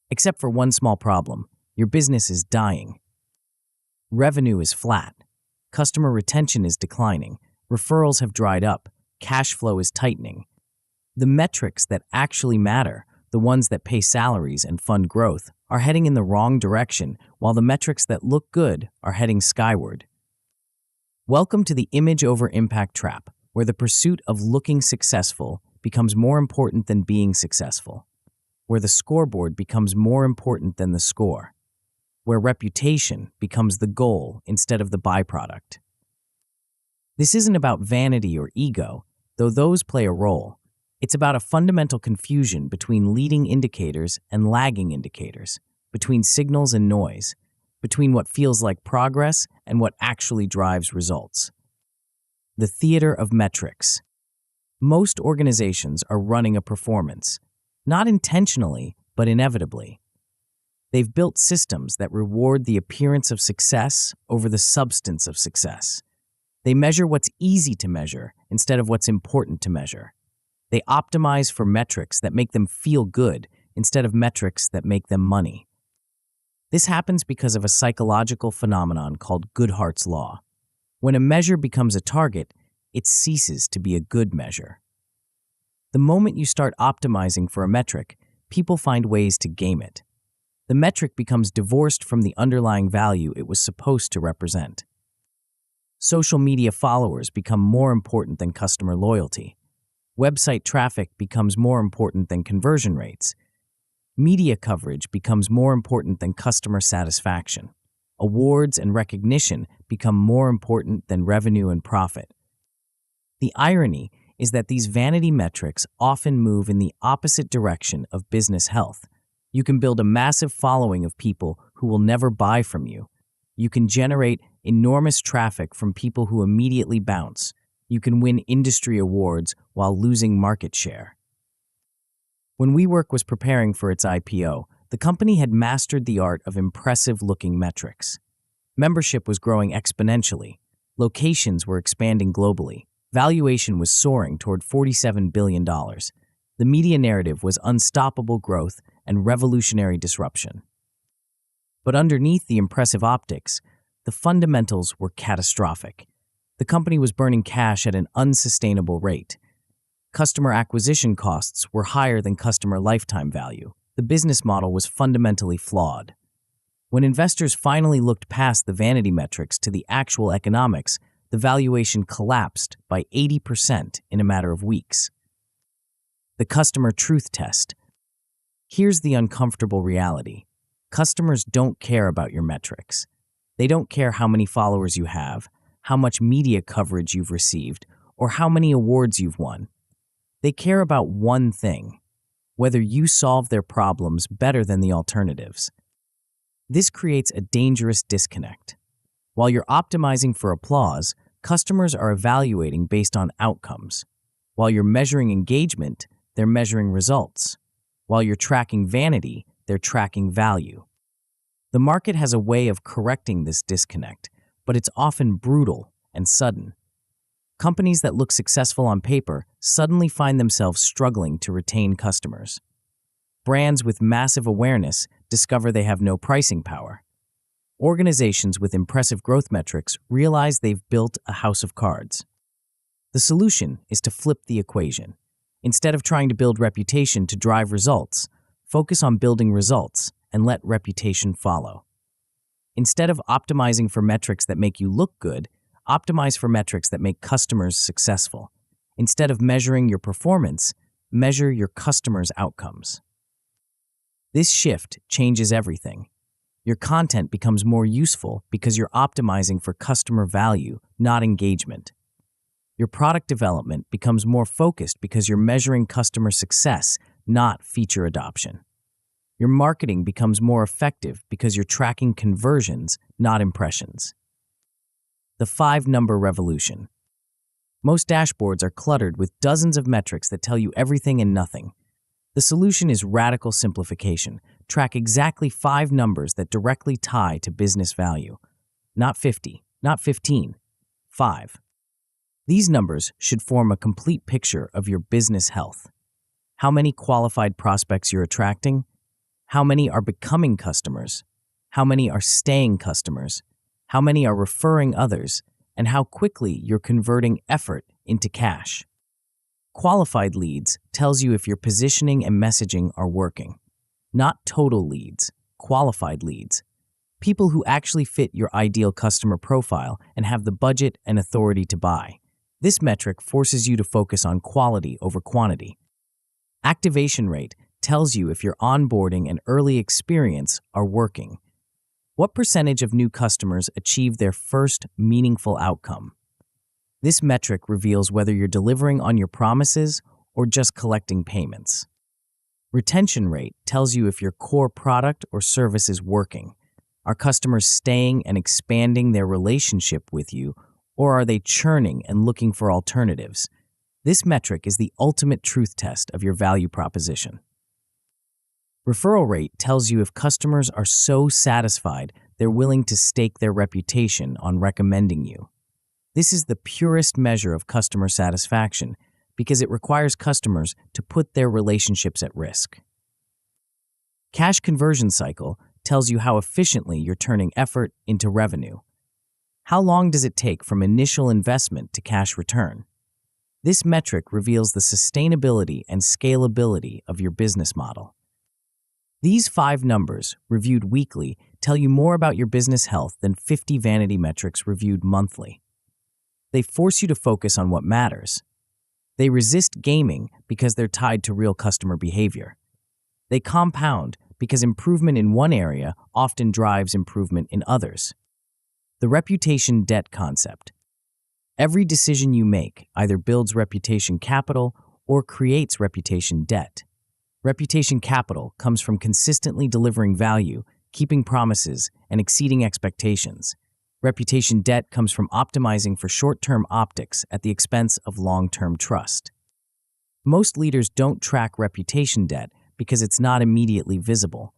[SPEAKER 1] Except for one small problem. Your business is dying. Revenue is flat. Customer retention is declining. Referrals have dried up. Cash flow is tightening. The metrics that actually matter, the ones that pay salaries and fund growth, are heading in the wrong direction, while the metrics that look good are heading skyward. Welcome to the image over impact trap, where the pursuit of looking successful becomes more important than being successful, where the scoreboard becomes more important than the score, where reputation becomes the goal instead of the byproduct. This isn't about vanity or ego, though those play a role. It's about a fundamental confusion between leading indicators and lagging indicators, between signals and noise, between what feels like progress and what actually drives results. The theater of metrics. Most organizations are running a performance, not intentionally, but inevitably. They've built systems that reward the appearance of success over the substance of success. They measure what's easy to measure instead of what's important to measure. They optimize for metrics that make them feel good instead of metrics that make them money. This happens because of a psychological phenomenon called Goodhart's Law. When a measure becomes a target, it ceases to be a good measure. The moment you start optimizing for a metric, people find ways to game it. The metric becomes divorced from the underlying value it was supposed to represent. Social media followers become more important than customer loyalty. Website traffic becomes more important than conversion rates. Media coverage becomes more important than customer satisfaction. Awards and recognition become more important than revenue and profit. The irony is that these vanity metrics often move in the opposite direction of business health. You can build a massive following of people who will never buy from you. You can generate enormous traffic from people who immediately bounce. You can win industry awards while losing market share. When WeWork was preparing for its IPO, the company had mastered the art of impressive-looking metrics. Membership was growing exponentially. Locations were expanding globally. Valuation was soaring toward $47 billion. The media narrative was unstoppable growth and revolutionary disruption. But underneath the impressive optics, the fundamentals were catastrophic. The company was burning cash at an unsustainable rate. Customer acquisition costs were higher than customer lifetime value. The business model was fundamentally flawed. When investors finally looked past the vanity metrics to the actual economics, the valuation collapsed by 80% in a matter of weeks. The customer truth test. Here's the uncomfortable reality. Customers don't care about your metrics. They don't care how many followers you have, how much media coverage you've received, or how many awards you've won. They care about one thing: whether you solve their problems better than the alternatives. This creates a dangerous disconnect. While you're optimizing for applause, customers are evaluating based on outcomes. While you're measuring engagement, they're measuring results. While you're tracking vanity, they're tracking value. The market has a way of correcting this disconnect, but it's often brutal and sudden. Companies that look successful on paper suddenly find themselves struggling to retain customers. Brands with massive awareness discover they have no pricing power. Organizations with impressive growth metrics realize they've built a house of cards. The solution is to flip the equation. Instead of trying to build reputation to drive results, focus on building results and let reputation follow. Instead of optimizing for metrics that make you look good, optimize for metrics that make customers successful. Instead of measuring your performance, measure your customers' outcomes. This shift changes everything. Your content becomes more useful because you're optimizing for customer value, not engagement. Your product development becomes more focused because you're measuring customer success, not feature adoption. Your marketing becomes more effective because you're tracking conversions, not impressions. The 5-number revolution. Most dashboards are cluttered with dozens of metrics that tell you everything and nothing. The solution is radical simplification. Track exactly 5 numbers that directly tie to business value. Not 50, not 15, 5. These numbers should form a complete picture of your business health. How many qualified prospects you're attracting? How many are becoming customers? How many are staying customers? How many are referring others? And how quickly you're converting effort into cash. Qualified leads tells you if your positioning and messaging are working. Not total leads, qualified leads. People who actually fit your ideal customer profile and have the budget and authority to buy. This metric forces you to focus on quality over quantity. Activation rate tells you if your onboarding and early experience are working. What percentage of new customers achieve their first meaningful outcome? This metric reveals whether you're delivering on your promises or just collecting payments. Retention rate tells you if your core product or service is working. Are customers staying and expanding their relationship with you, or are they churning and looking for alternatives? This metric is the ultimate truth test of your value proposition. Referral rate tells you if customers are so satisfied they're willing to stake their reputation on recommending you. This is the purest measure of customer satisfaction because it requires customers to put their relationships at risk. Cash conversion cycle tells you how efficiently you're turning effort into revenue. How long does it take from initial investment to cash return? This metric reveals the sustainability and scalability of your business model. These 5 numbers, reviewed weekly, tell you more about your business health than 50 vanity metrics reviewed monthly. They force you to focus on what matters. They resist gaming because they're tied to real customer behavior. They compound because improvement in one area often drives improvement in others. The reputation debt concept. Every decision you make either builds reputation capital or creates reputation debt. Reputation capital comes from consistently delivering value, keeping promises, and exceeding expectations. Reputation debt comes from optimizing for short-term optics at the expense of long-term trust. Most leaders don't track reputation debt because it's not immediately visible.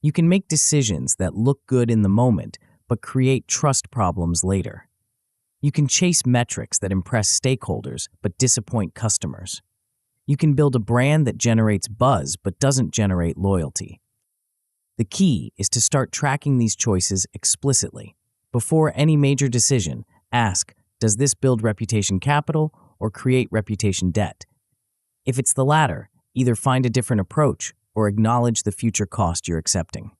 [SPEAKER 1] You can make decisions that look good in the moment but create trust problems later. You can chase metrics that impress stakeholders but disappoint customers. You can build a brand that generates buzz but doesn't generate loyalty. The key is to start tracking these choices explicitly. Before any major decision, ask, does this build reputation capital or create reputation debt? If it's the latter, either find a different approach or acknowledge the future cost you're accepting.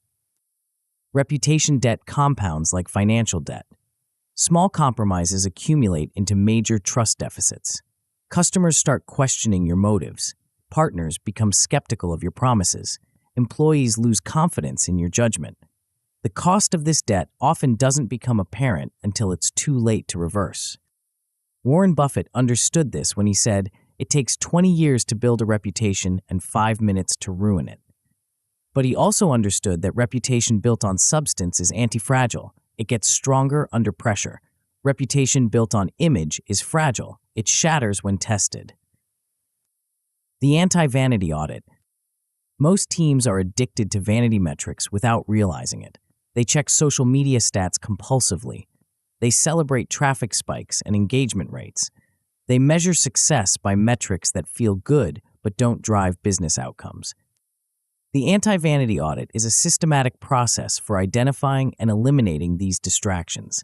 [SPEAKER 1] Reputation debt compounds like financial debt. Small compromises accumulate into major trust deficits. Customers start questioning your motives. Partners become skeptical of your promises. Employees lose confidence in your judgment. The cost of this debt often doesn't become apparent until it's too late to reverse. Warren Buffett understood this when he said, "It takes 20 years to build a reputation and 5 minutes to ruin it." But he also understood that reputation built on substance is anti-fragile. It gets stronger under pressure. Reputation built on image is fragile. It shatters when tested. The anti-vanity audit. Most teams are addicted to vanity metrics without realizing it. They check social media stats compulsively. They celebrate traffic spikes and engagement rates. They measure success by metrics that feel good but don't drive business outcomes. The anti-vanity audit is a systematic process for identifying and eliminating these distractions.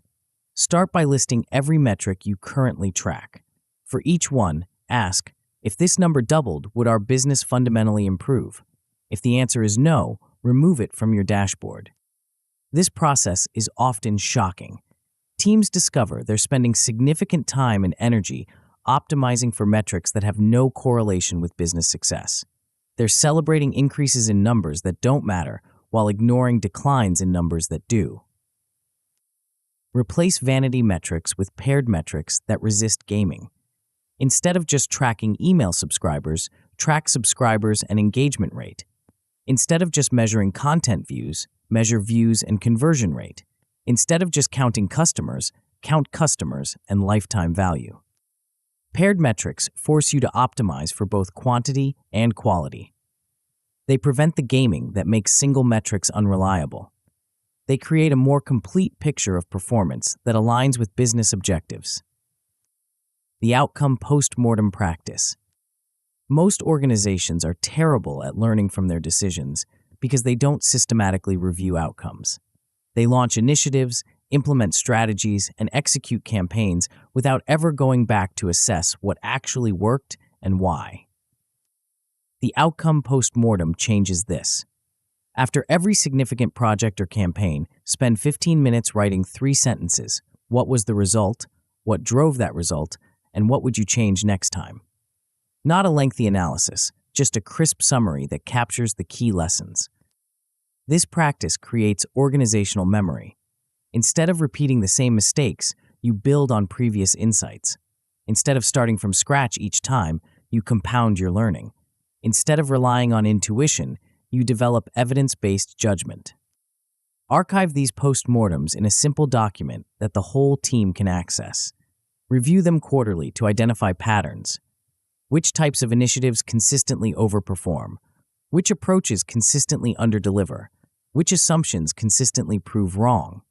[SPEAKER 1] Start by listing every metric you currently track. For each one, ask, if this number doubled, would our business fundamentally improve? If the answer is no, remove it from your dashboard. This process is often shocking. Teams discover they're spending significant time and energy optimizing for metrics that have no correlation with business success. They're celebrating increases in numbers that don't matter while ignoring declines in numbers that do. Replace vanity metrics with paired metrics that resist gaming. Instead of just tracking email subscribers, track subscribers and engagement rate. Instead of just measuring content views, measure views and conversion rate. Instead of just counting customers, count customers and lifetime value. Paired metrics force you to optimize for both quantity and quality. They prevent the gaming that makes single metrics unreliable. They create a more complete picture of performance that aligns with business objectives. The outcome post-mortem practice. Most organizations are terrible at learning from their decisions because they don't systematically review outcomes. They launch initiatives, implement strategies, and execute campaigns without ever going back to assess what actually worked and why. The outcome post-mortem changes this. After every significant project or campaign, spend 15 minutes writing 3 sentences. What was the result? What drove that result? And what would you change next time? Not a lengthy analysis, just a crisp summary that captures the key lessons. This practice creates organizational memory. Instead of repeating the same mistakes, you build on previous insights. Instead of starting from scratch each time, you compound your learning. Instead of relying on intuition, you develop evidence-based judgment. Archive these postmortems in a simple document that the whole team can access. Review them quarterly to identify patterns. Which types of initiatives consistently overperform? Which approaches consistently underdeliver? Which assumptions consistently prove wrong?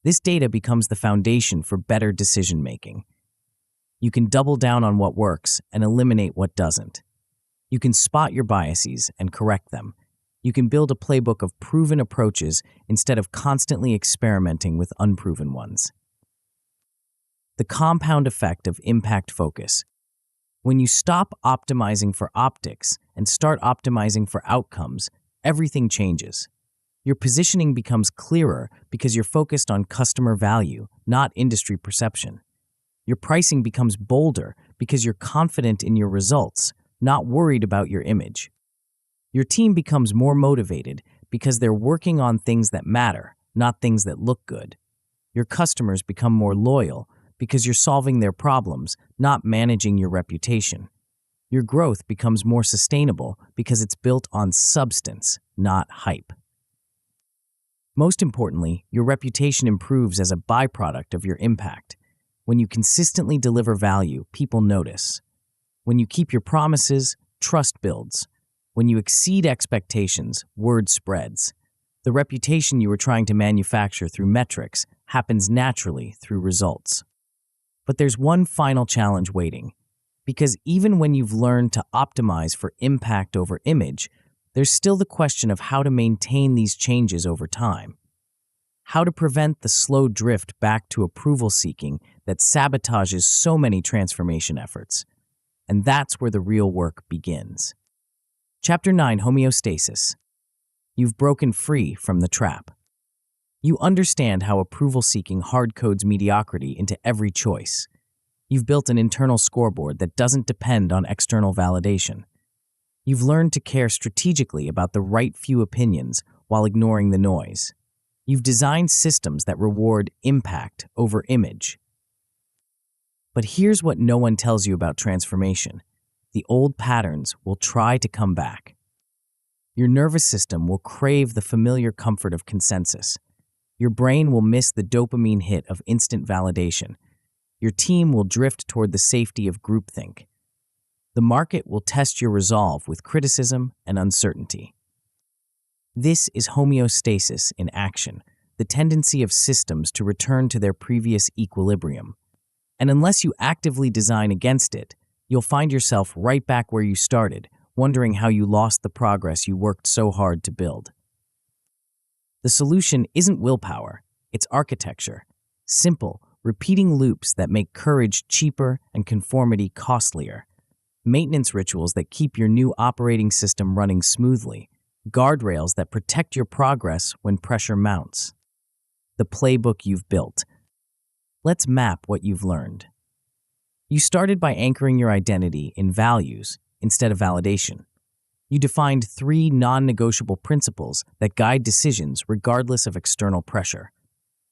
[SPEAKER 1] This data becomes the foundation for better decision-making. You can double down on what works and eliminate what doesn't. You can spot your biases and correct them. You can build a playbook of proven approaches instead of constantly experimenting with unproven ones. The compound effect of impact focus. When you stop optimizing for optics and start optimizing for outcomes, everything changes. Your positioning becomes clearer because you're focused on customer value, not industry perception. Your pricing becomes bolder because you're confident in your results, not worried about your image. Your team becomes more motivated because they're working on things that matter, not things that look good. Your customers become more loyal because you're solving their problems, not managing your reputation. Your growth becomes more sustainable because it's built on substance, not hype. Most importantly, your reputation improves as a byproduct of your impact. When you consistently deliver value, people notice. When you keep your promises, trust builds. When you exceed expectations, word spreads. The reputation you were trying to manufacture through metrics happens naturally through results. But there's one final challenge waiting. Because even when you've learned to optimize for impact over image, there's still the question of how to maintain these changes over time. How to prevent the slow drift back to approval seeking that sabotages so many transformation efforts. And that's where the real work begins. Chapter 9, Homeostasis. You've broken free from the trap. You understand how approval-seeking hard-codes mediocrity into every choice. You've built an internal scoreboard that doesn't depend on external validation. You've learned to care strategically about the right few opinions while ignoring the noise. You've designed systems that reward impact over image. But here's what no one tells you about transformation. The old patterns will try to come back. Your nervous system will crave the familiar comfort of consensus. Your brain will miss the dopamine hit of instant validation. Your team will drift toward the safety of groupthink. The market will test your resolve with criticism and uncertainty. This is homeostasis in action, the tendency of systems to return to their previous equilibrium. And unless you actively design against it, you'll find yourself right back where you started, wondering how you lost the progress you worked so hard to build. The solution isn't willpower, it's architecture. Simple, repeating loops that make courage cheaper and conformity costlier. Maintenance rituals that keep your new operating system running smoothly. Guardrails that protect your progress when pressure mounts. The playbook you've built. Let's map what you've learned. You started by anchoring your identity in values instead of validation. You defined 3 non-negotiable principles that guide decisions regardless of external pressure.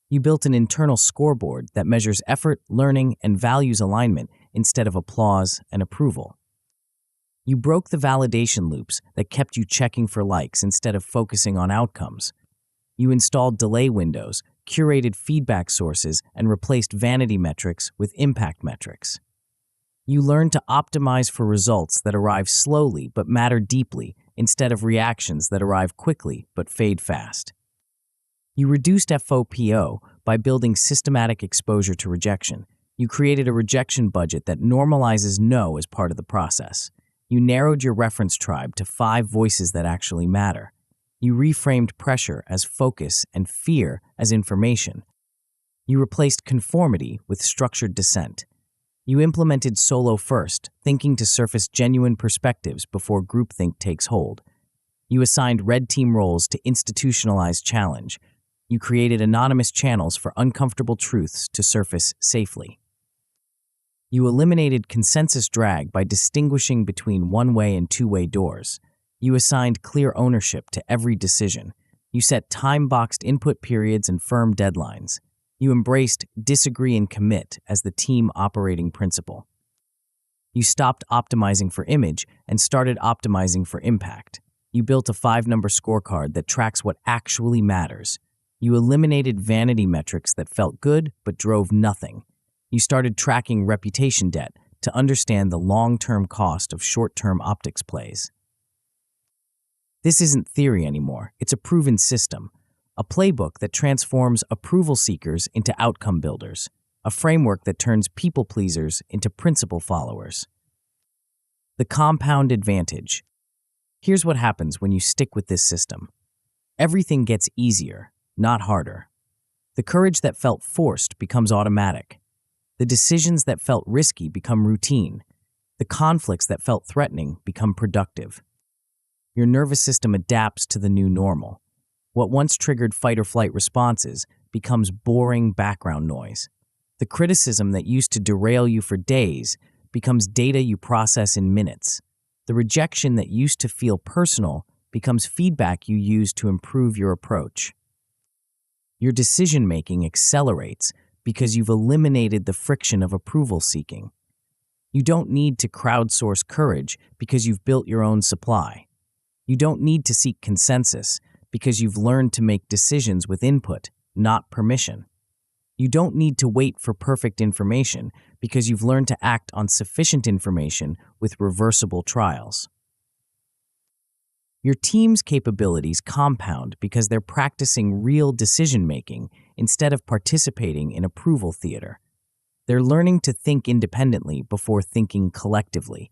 [SPEAKER 1] You built an internal scoreboard that measures effort, learning, and values alignment instead of applause and approval. You broke the validation loops that kept you checking for likes instead of focusing on outcomes. You installed delay windows, curated feedback sources, and replaced vanity metrics with impact metrics. You learned to optimize for results that arrive slowly but matter deeply instead of reactions that arrive quickly but fade fast. You reduced FOPO by building systematic exposure to rejection. You created a rejection budget that normalizes no as part of the process. You narrowed your reference tribe to 5 voices that actually matter. You reframed pressure as focus and fear as information. You replaced conformity with structured dissent. You implemented solo first, thinking to surface genuine perspectives before groupthink takes hold. You assigned red team roles to institutionalize challenge. You created anonymous channels for uncomfortable truths to surface safely. You eliminated consensus drag by distinguishing between one-way and two-way doors. You assigned clear ownership to every decision. You set time-boxed input periods and firm deadlines. You embraced disagree and commit as the team operating principle. You stopped optimizing for image and started optimizing for impact. You built a 5-number scorecard that tracks what actually matters. You eliminated vanity metrics that felt good but drove nothing. You started tracking reputation debt to understand the long-term cost of short-term optics plays. This isn't theory anymore, it's a proven system, a playbook that transforms approval seekers into outcome builders, a framework that turns people pleasers into principle followers. The compound advantage. Here's what happens when you stick with this system. Everything gets easier, not harder. The courage that felt forced becomes automatic. The decisions that felt risky become routine. The conflicts that felt threatening become productive. Your nervous system adapts to the new normal. What once triggered fight-or-flight responses becomes boring background noise. The criticism that used to derail you for days becomes data you process in minutes. The rejection that used to feel personal becomes feedback you use to improve your approach. Your decision-making accelerates because you've eliminated the friction of approval seeking. You don't need to crowdsource courage because you've built your own supply. You don't need to seek consensus because you've learned to make decisions with input, not permission. You don't need to wait for perfect information because you've learned to act on sufficient information with reversible trials. Your team's capabilities compound because they're practicing real decision-making instead of participating in approval theater. They're learning to think independently before thinking collectively.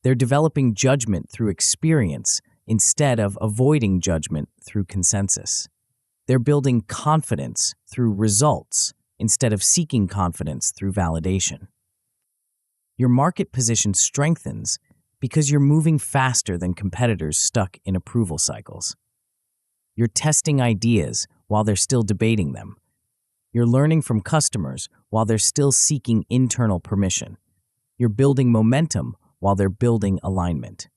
[SPEAKER 1] They're developing judgment through experience instead of avoiding judgment through consensus. They're building confidence through results instead of seeking confidence through validation. Your market position strengthens because you're moving faster than competitors stuck in approval cycles. You're testing ideas while they're still debating them. You're learning from customers while they're still seeking internal permission. You're building momentum while they're building alignment.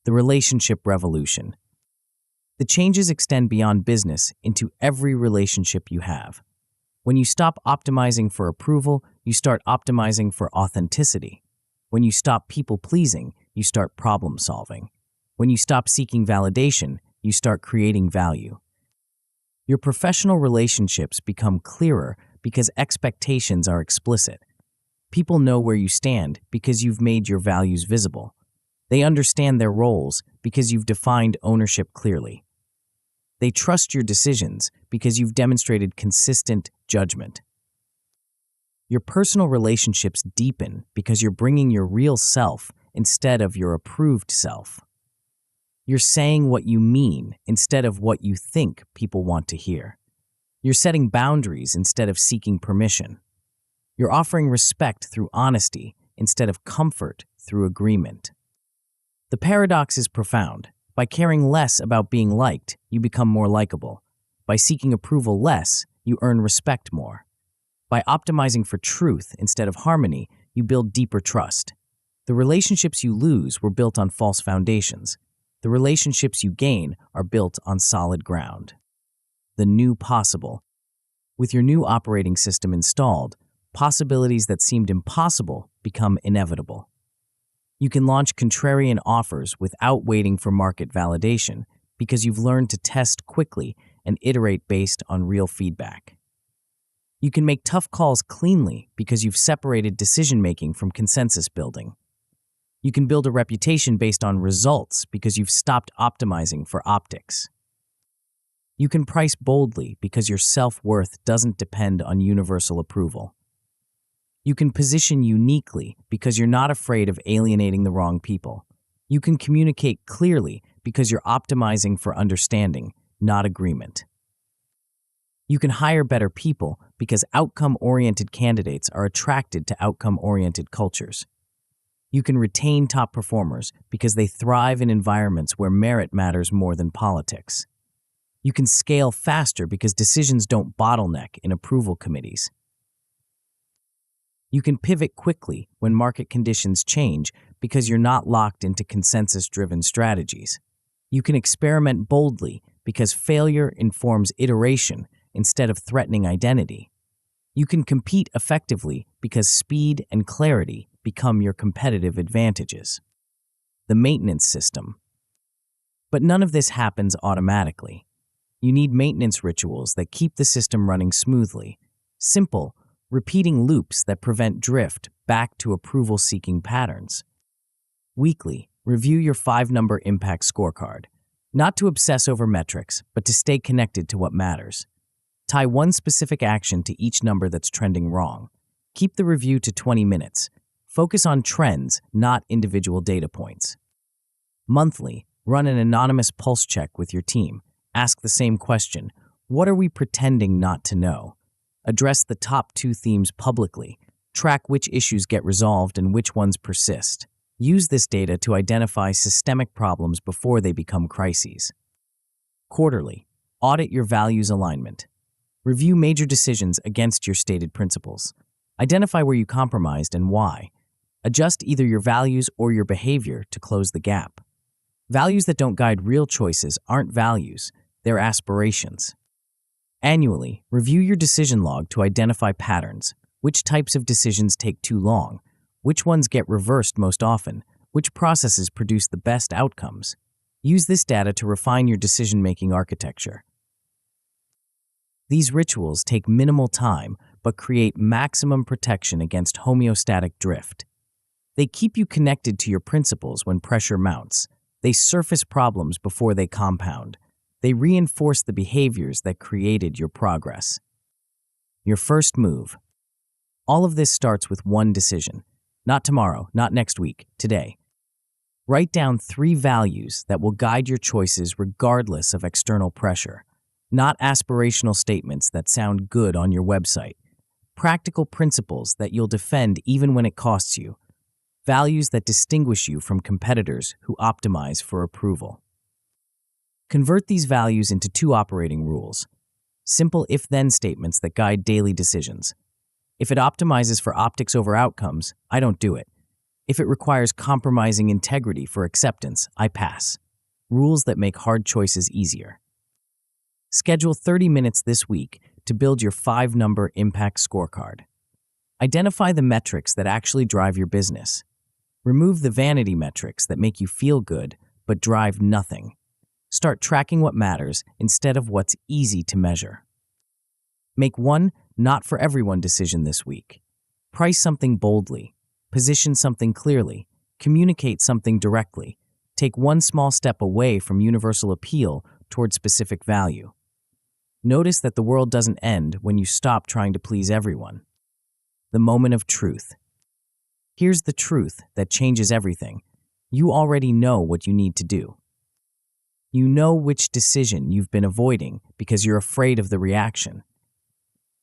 [SPEAKER 1] The relationship revolution. The changes extend beyond business into every relationship you have. When you stop optimizing for approval, you start optimizing for authenticity. When you stop people-pleasing, you start problem-solving. When you stop seeking validation, you start creating value. Your professional relationships become clearer because expectations are explicit. People know where you stand because you've made your values visible. They understand their roles because you've defined ownership clearly. They trust your decisions because you've demonstrated consistent judgment. Your personal relationships deepen because you're bringing your real self instead of your approved self. You're saying what you mean instead of what you think people want to hear. You're setting boundaries instead of seeking permission. You're offering respect through honesty instead of comfort through agreement. The paradox is profound. By caring less about being liked, you become more likable. By seeking approval less, you earn respect more. By optimizing for truth instead of harmony, you build deeper trust. The relationships you lose were built on false foundations. The relationships you gain are built on solid ground. The new possible. With your new operating system installed, possibilities that seemed impossible become inevitable. You can launch contrarian offers without waiting for market validation because you've learned to test quickly and iterate based on real feedback. You can make tough calls cleanly because you've separated decision-making from consensus building. You can build a reputation based on results because you've stopped optimizing for optics. You can price boldly because your self-worth doesn't depend on universal approval. You can position uniquely because you're not afraid of alienating the wrong people. You can communicate clearly because you're optimizing for understanding, not agreement. You can hire better people because outcome-oriented candidates are attracted to outcome-oriented cultures. You can retain top performers because they thrive in environments where merit matters more than politics. You can scale faster because decisions don't bottleneck in approval committees. You can pivot quickly when market conditions change because you're not locked into consensus-driven strategies. You can experiment boldly because failure informs iteration instead of threatening identity. You can compete effectively because speed and clarity become your competitive advantages. The maintenance system. But none of this happens automatically. You need maintenance rituals that keep the system running smoothly. Simple, repeating loops that prevent drift back to approval-seeking patterns. Weekly, review your 5-number impact scorecard, not to obsess over metrics, but to stay connected to what matters. Tie one specific action to each number that's trending wrong. Keep the review to 20 minutes. Focus on trends, not individual data points. Monthly, run an anonymous pulse check with your team. Ask the same question: what are we pretending not to know? Address the top 2 themes publicly. Track which issues get resolved and which ones persist. Use this data to identify systemic problems before they become crises. Quarterly, audit your values alignment. Review major decisions against your stated principles. Identify where you compromised and why. Adjust either your values or your behavior to close the gap. Values that don't guide real choices aren't values, they're aspirations. Annually, review your decision log to identify patterns. Which types of decisions take too long? Which ones get reversed most often? Which processes produce the best outcomes? Use this data to refine your decision-making architecture. These rituals take minimal time but create maximum protection against homeostatic drift. They keep you connected to your principles when pressure mounts. They surface problems before they compound. They reinforce the behaviors that created your progress. Your first move. All of this starts with one decision. Not tomorrow, not next week, today. Write down 3 values that will guide your choices regardless of external pressure. Not aspirational statements that sound good on your website. Practical principles that you'll defend even when it costs you. Values that distinguish you from competitors who optimize for approval. Convert these values into 2 operating rules. Simple if-then statements that guide daily decisions. If it optimizes for optics over outcomes, I don't do it. If it requires compromising integrity for acceptance, I pass. Rules that make hard choices easier. Schedule 30 minutes this week to build your 5-number impact scorecard. Identify the metrics that actually drive your business. Remove the vanity metrics that make you feel good but drive nothing. Start tracking what matters instead of what's easy to measure. Make one not for everyone decision this week. Price something boldly. Position something clearly. Communicate something directly. Take one small step away from universal appeal toward specific value. Notice that the world doesn't end when you stop trying to please everyone. The moment of truth. Here's the truth that changes everything. You already know what you need to do. You know which decision you've been avoiding because you're afraid of the reaction.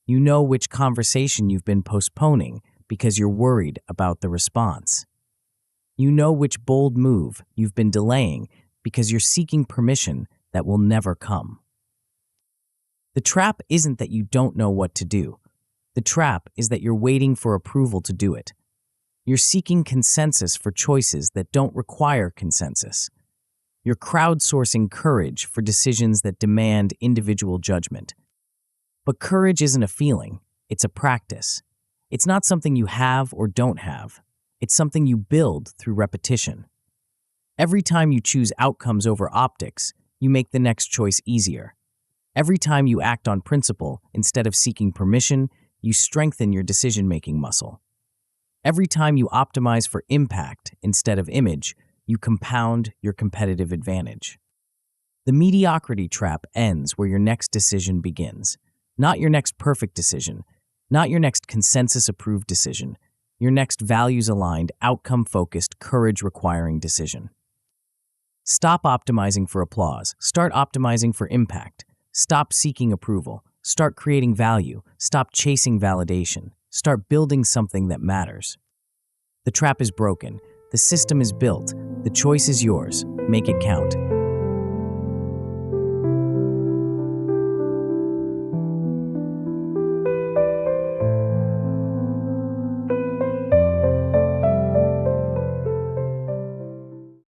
[SPEAKER 1] You know which conversation you've been postponing because you're worried about the response. You know which bold move you've been delaying because you're seeking permission that will never come. The trap isn't that you don't know what to do. The trap is that you're waiting for approval to do it. You're seeking consensus for choices that don't require consensus. You're crowdsourcing courage for decisions that demand individual judgment. But courage isn't a feeling, it's a practice. It's not something you have or don't have. It's something you build through repetition. Every time you choose outcomes over optics, you make the next choice easier. Every time you act on principle instead of seeking permission, you strengthen your decision-making muscle. Every time you optimize for impact instead of image, you compound your competitive advantage. The mediocrity trap ends where your next decision begins. Not your next perfect decision, not your next consensus-approved decision, your next values-aligned, outcome-focused, courage-requiring decision. Stop optimizing for applause. Start optimizing for impact. Stop seeking approval. Start creating value. Stop chasing validation. Start building something that matters. The trap is broken. The system is built. The choice is yours. Make it count.